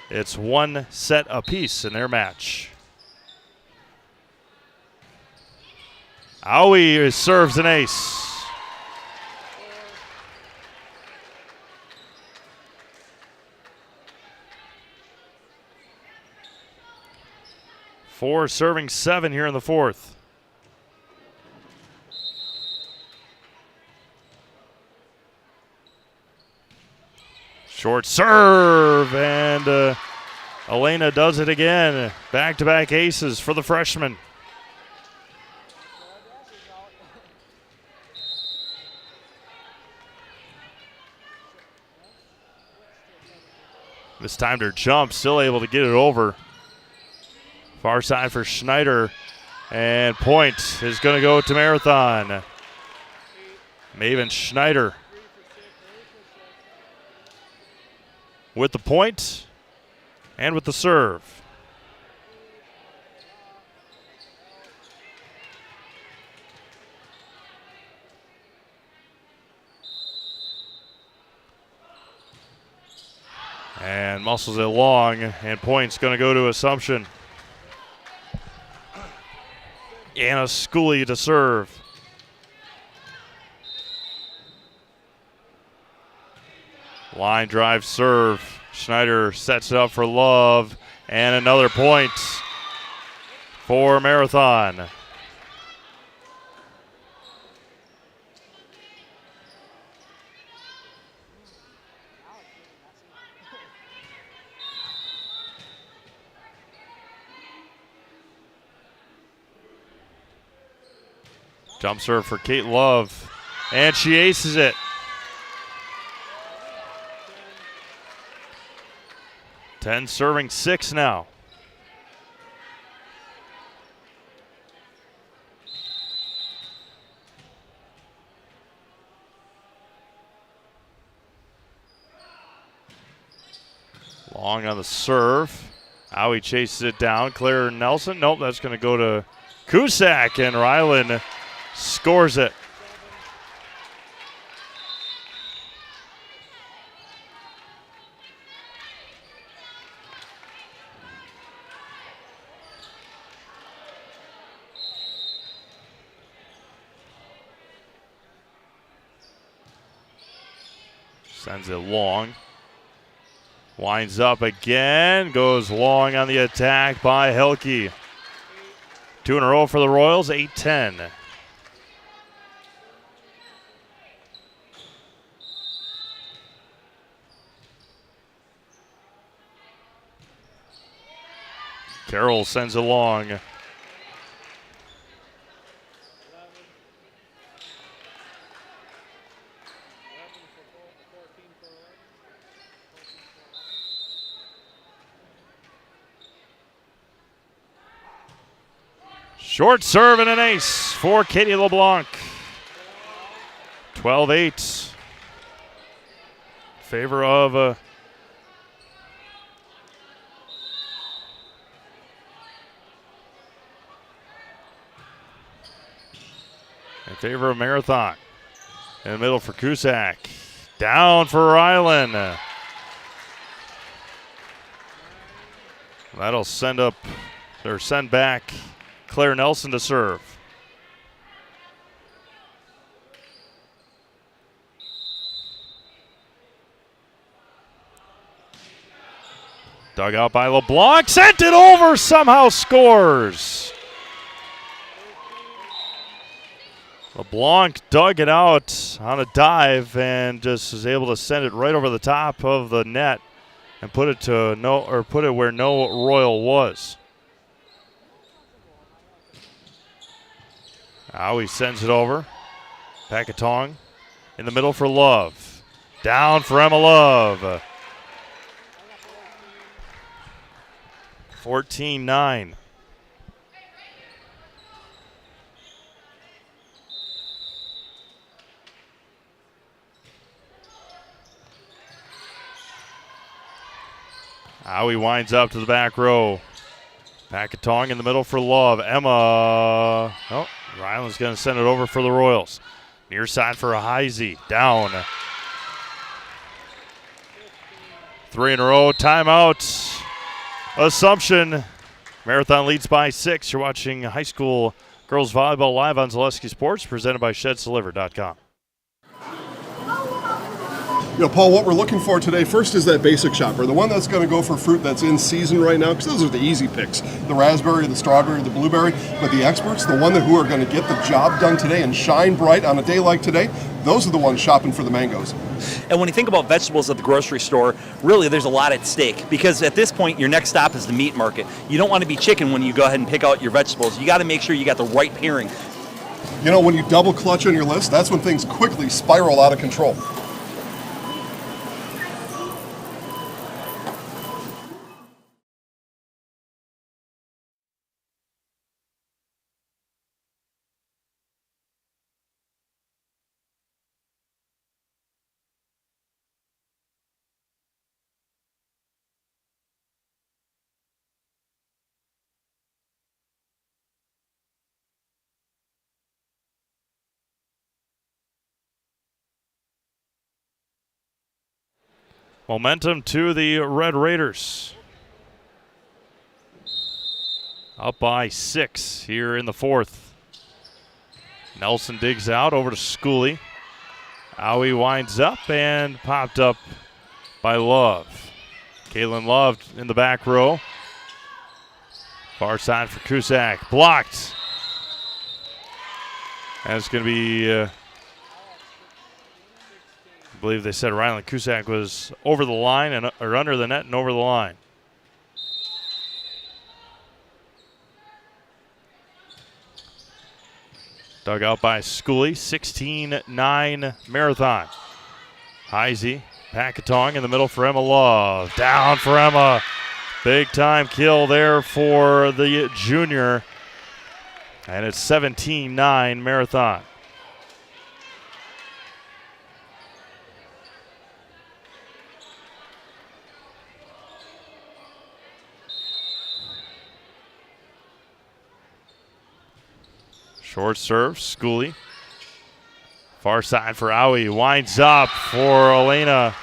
It's one set apiece in their match. Aui serves an ace. Four serving 7 here in the fourth. Short serve, and Elena does it again. Back-to-back aces for the freshman. This timed her jump, still able to get it over. Far side for Schneider, and point is going to go to Marathon. Maven Schneider with the point and with the serve. And muscles it long, and point's going to go to Assumption. Anna Schooley to serve. Line drive serve. Schneider sets it up for Love, and another point for Marathon. Jump serve for Kate Love, and she aces it. 10 serving 6 now. Long on the serve. Aui chases it down. Claire Nelson. Nope, that's going to go to Cusack, and Ryland scores it. Sends it long. Winds up again. Goes long on the attack by Helke. 2 in a row for the Royals, 8-10. Carroll sends it long. Short serve and an ace for Katie LeBlanc. 12-8. Favor of in favor of Marathon. In the middle for Cusack. Down for Ryland. That'll send back Claire Nelson to serve. Dug out by LeBlanc. Sent it over. Somehow scores. LeBlanc dug it out on a dive and just was able to send it right over the top of the net and put it where no Royal was. Now he sends it over. Packatong in the middle for Love. Down for Emma Love. 14-9. Howie winds up to the back row. Packatong in the middle for Love. Emma. Oh, Ryland's going to send it over for the Royals. Near side for Heisey. Down. 3 in a row. Timeout. Assumption. Marathon leads by 6. You're watching high school girls volleyball live on Zaleski Sports, presented by ShedsDeliver.com. Paul, what we're looking for today, first is that basic shopper, the one that's going to go for fruit that's in season right now, because those are the easy picks, the raspberry, the strawberry, the blueberry. But the experts, the one who are going to get the job done today and shine bright on a day like today, those are the ones shopping for the mangoes. And when you think about vegetables at the grocery store, really there's a lot at stake, because at this point your next stop is the meat market. You don't want to be chicken when you go ahead and pick out your vegetables. You got to make sure you got the right pairing. When you double clutch on your list, that's when things quickly spiral out of control. Momentum to the Red Raiders. Up by 6 here in the fourth. Nelson digs out over to Schooley. Howie winds up and popped up by Love. Caitlin Love in the back row. Far side for Cusack. Blocked. And it's going to be... I believe they said Ryland Cusack was over the line or under the net and over the line. Dug out by Schooley. 16-9 Marathon. Heisey, Packatong in the middle for Emma Love. Down for Emma. Big time kill there for the junior. And it's 17-9 Marathon. Short serve, Schooley. Far side for Howie. Winds up for Elena.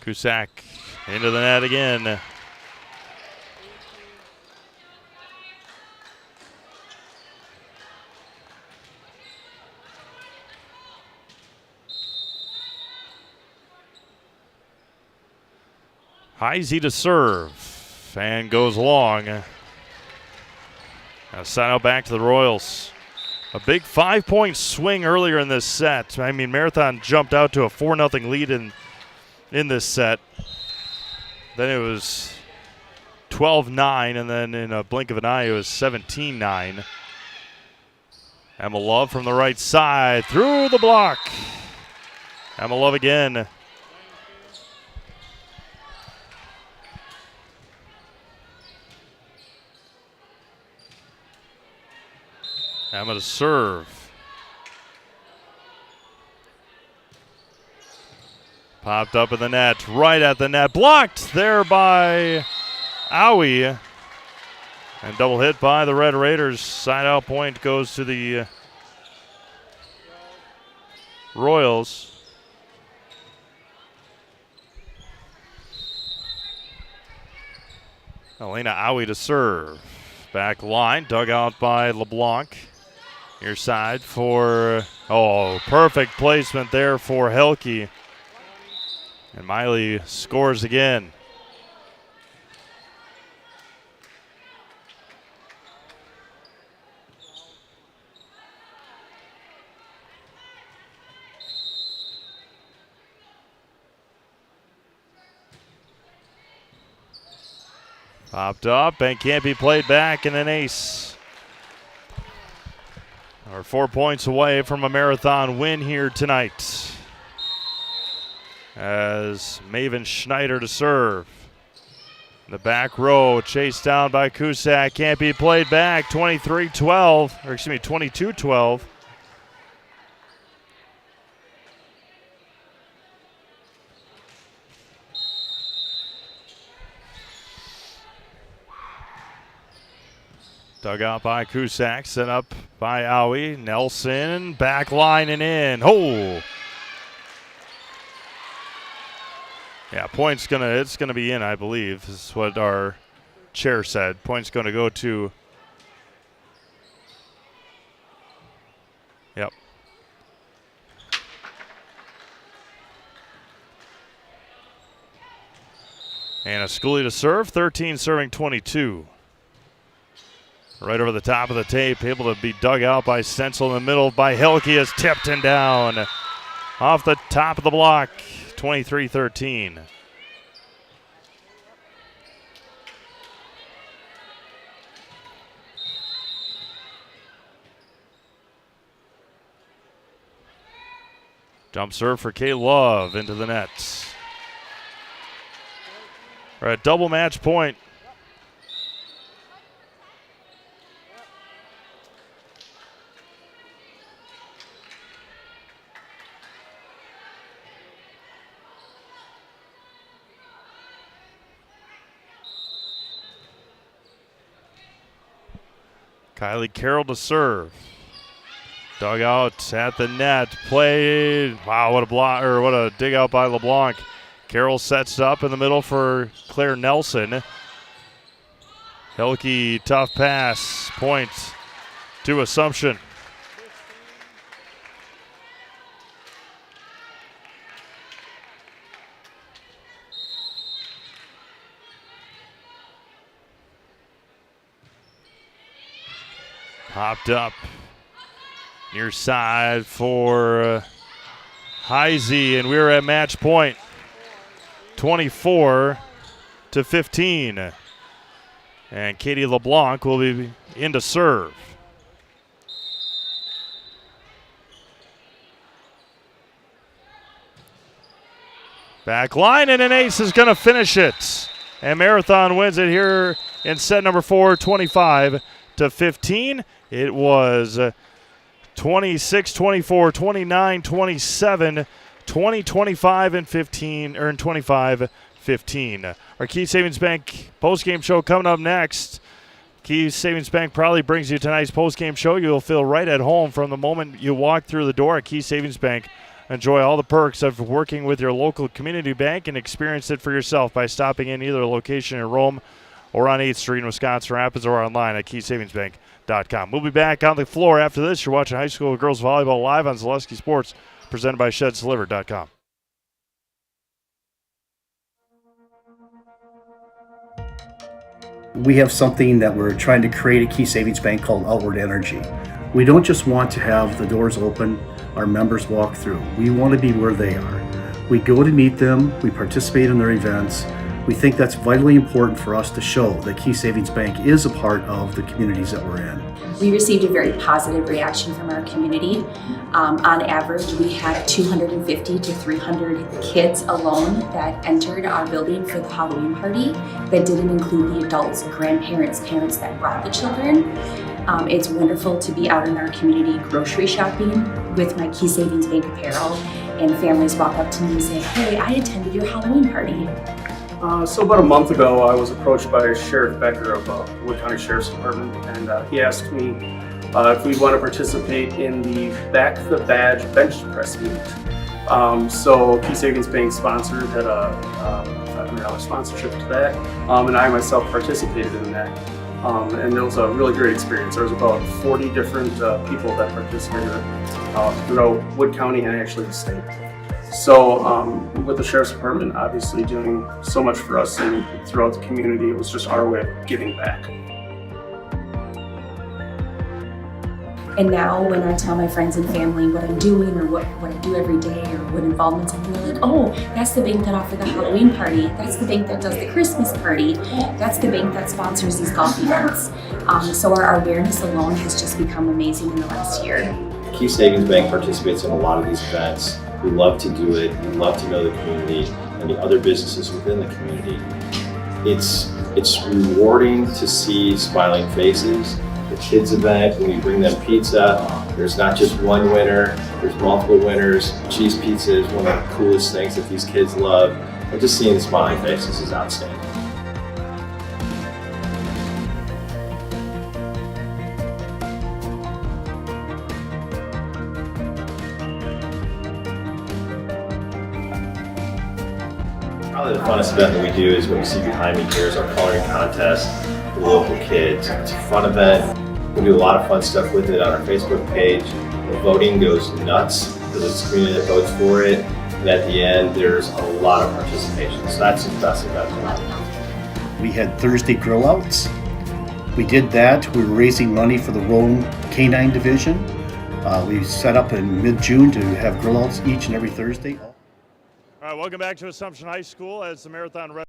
Cusack into the net again. Heisey to serve and goes long. Now side out back to the Royals. A big 5-point swing earlier in this set. I mean, Marathon jumped out to a 4-0 lead in this set. Then it was 12-9, and then in a blink of an eye, it was 17-9. Emma Love from the right side through the block. Emma Love again. Emma to serve. Popped up in the net, right at the net. Blocked there by Owie. And double hit by the Red Raiders. Side out point goes to the Royals. Elena Owie to serve. Back line, dug out by LeBlanc. Near side for, perfect placement there for Helke. And Miley scores again. Popped up and can't be played back, and an ace. We're 4 points away from a marathon win here tonight. As Maven Schneider to serve. The back row chased down by Cusack. Can't be played back. 22-12. Dug out by Cusack, set up by Owie. Nelson, back line and in. Oh! Yeah, it's gonna be in, I believe, is what our chair said. Point's gonna go to. Yep. And a Scully to serve, 13 serving 22. Right over the top of the tape, able to be dug out by Stencil in the middle by Helke, is tipped and down. Off the top of the block, 23-13. Jump serve for Kay Love into the net. We're at double match point. Kylie Carroll to serve. Dug out at the net. Played. Wow, what a block, or what a dig out by LeBlanc. Carroll sets up in the middle for Claire Nelson. Helke, tough pass. Point to Assumption. Popped up near side for Heisey, and we're at match point, 24-15. And Katie LeBlanc will be in to serve. Back line, and an ace is going to finish it. And Marathon wins it here in set number 4, 25-15. It was 26-24, 29-27, 20-25, and 15, or 25-15. Our Key Savings Bank postgame show coming up next. Key Savings Bank proudly brings you tonight's postgame show. You'll feel right at home from the moment you walk through the door at Key Savings Bank. Enjoy all the perks of working with your local community bank and experience it for yourself by stopping in either location in Rome or on 8th Street in Wisconsin Rapids, or online at KeySavingsBank.com. We'll be back on the floor after this. You're watching high school girls volleyball live on Zaleski Sports, presented by ShedsDelivered.com. We have something that we're trying to create at Key Savings Bank called Outward Energy. We don't just want to have the doors open, our members walk through. We want to be where they are. We go to meet them, we participate in their events. We think that's vitally important for us to show that Key Savings Bank is a part of the communities that we're in. We received a very positive reaction from our community. On average, we had 250 to 300 kids alone that entered our building for the Halloween party. That didn't include the adults, grandparents, parents that brought the children. It's wonderful to be out in our community grocery shopping with my Key Savings Bank apparel, and families walk up to me and say, "Hey, I attended your Halloween party." So about a month ago, I was approached by Sheriff Becker of Wood County Sheriff's Department, and he asked me if we'd want to participate in the Back the Badge bench press meet. So Key Savings Bank sponsored at a $500 sponsorship to that, and I myself participated in that. And it was a really great experience. There was about 40 different people that participated throughout Wood County and actually the state. So with the Sheriff's Department obviously doing so much for us and throughout the community, it was just our way of giving back. And now when I tell my friends and family what I'm doing or what I do every day or what involvements I'm doing, they're like, oh, that's the bank that offered the Halloween party. That's the bank that does the Christmas party. That's the bank that sponsors these golf events. So our awareness alone has just become amazing in the last year. Key Savings Bank participates in a lot of these events. We love to do it. We love to know the community and the other businesses within the community. It's rewarding to see smiling faces. The kids event, when we bring them pizza, there's not just one winner, there's multiple winners. Cheese pizza is one of the coolest things that these kids love. And just seeing the smiling faces is outstanding. Probably the funnest event that we do is what you see behind me here is our coloring contest for local kids. It's a fun event. We do a lot of fun stuff with it on our Facebook page. The voting goes nuts because it's the community that votes for it. And at the end, there's a lot of participation. So that's the best event. We had Thursday grill outs. We did that. We were raising money for the Rome Canine Division. We set up in mid-June to have grill outs each and every Thursday. All right, welcome back to Assumption High School as the Marathon Red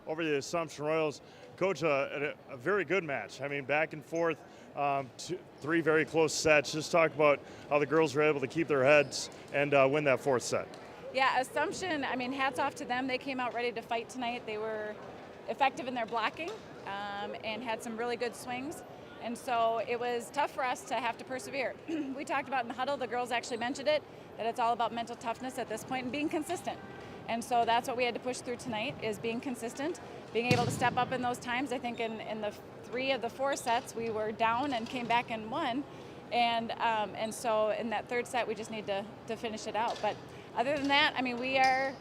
over the Assumption Royals. Coach, a very good match. I mean, back and forth, three very close sets. Just talk about how the girls were able to keep their heads and win that fourth set. Yeah, Assumption, I mean, hats off to them. They came out ready to fight tonight. They were effective in their blocking and had some really good swings. And so it was tough for us to have to persevere. We talked about in the huddle, the girls actually mentioned it, that it's all about mental toughness at this point and being consistent. And so that's what we had to push through tonight, is being consistent, being able to step up in those times. I think in the 3 of the 4 sets, we were down and came back and won. And so in that third set, we just need to finish it out. But other than that, I mean, we are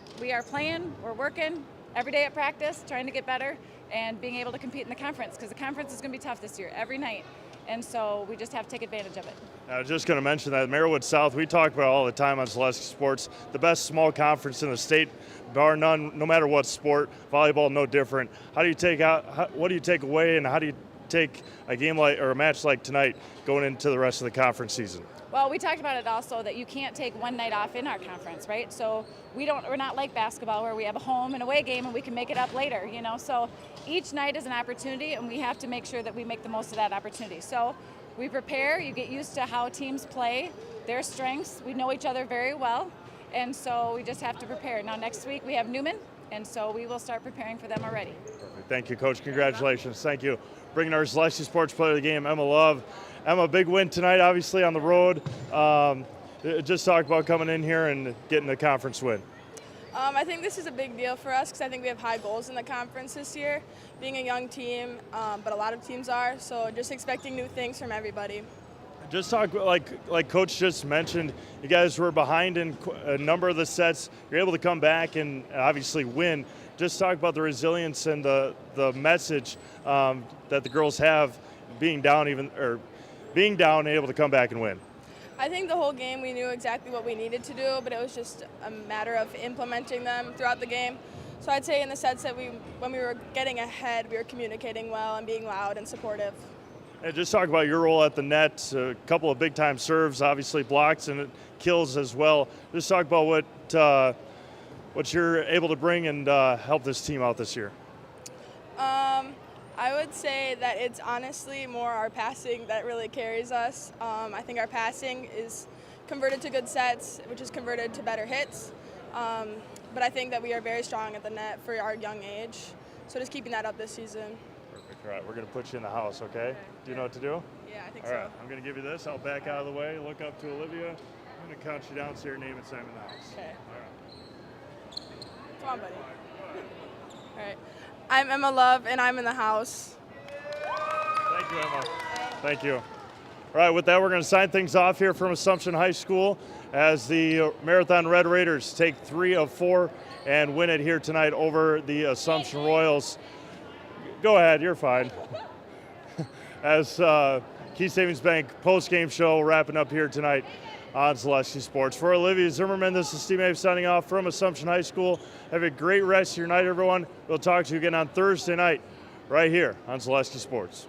playing, we're working every day at practice, trying to get better, and being able to compete in the conference, because the conference is going to be tough this year, every night. And so we just have to take advantage of it. I was just going to mention that Marywood South, we talk about all the time on Celeste Sports, the best small conference in the state, bar none, no matter what sport. Volleyball, no different. What do you take away, and how do you take a game like, or a match like tonight going into the rest of the conference season? Well, we talked about it also that you can't take one night off in our conference, right? So we're not like basketball where we have a home and away game and we can make it up later, you know? So each night is an opportunity, and we have to make sure that we make the most of that opportunity. So we prepare, you get used to how teams play, their strengths. We know each other very well, and so we just have to prepare. Now next week we have Newman, and so we will start preparing for them already. Perfect. Thank you, Coach. Congratulations. Thank you. Bringing our Celeste Sports Player of the Game, Emma Love. Emma, big win tonight, obviously on the road. Just talk about coming in here and getting the conference win. I think this is a big deal for us because I think we have high goals in the conference this year, being a young team, but a lot of teams are, so just expecting new things from everybody. Just talk, like Coach just mentioned, you guys were behind in a number of the sets. You're able to come back and obviously win. Just talk about the resilience and the message that the girls have, being down and able to come back and win. I think the whole game we knew exactly what we needed to do, but it was just a matter of implementing them throughout the game. So I'd say in the sets that when we were getting ahead, we were communicating well and being loud and supportive. And just talk about your role at the net, a couple of big-time serves, obviously blocks and kills as well. Just talk about what you're able to bring and help this team out this year. I would say that it's honestly more our passing that really carries us. I think our passing is converted to good sets, which is converted to better hits. But I think that we are very strong at the net for our young age. So just keeping that up this season. Perfect. All right, we're going to put you in the house, okay? Do you know what to do? Yeah, I think so. so. All right, I'm going to give you this. I'll back out of the way, look up to Olivia. I'm going to count you down, say your name and time in the house. Okay. All right. Come on, buddy. All right. I'm Emma Love, and I'm in the house. Thank you, Emma. Thank you. All right, with that, we're going to sign things off here from Assumption High School as the Marathon Red Raiders take 3 of 4 and win it here tonight over the Assumption Royals. Go ahead, you're fine. As Key Savings Bank post-game show wrapping up here tonight on Celeste Sports. For Olivia Zimmerman, this is Steve Abe signing off from Assumption High School. Have a great rest of your night, everyone. We'll talk to you again on Thursday night right here on Celeste Sports.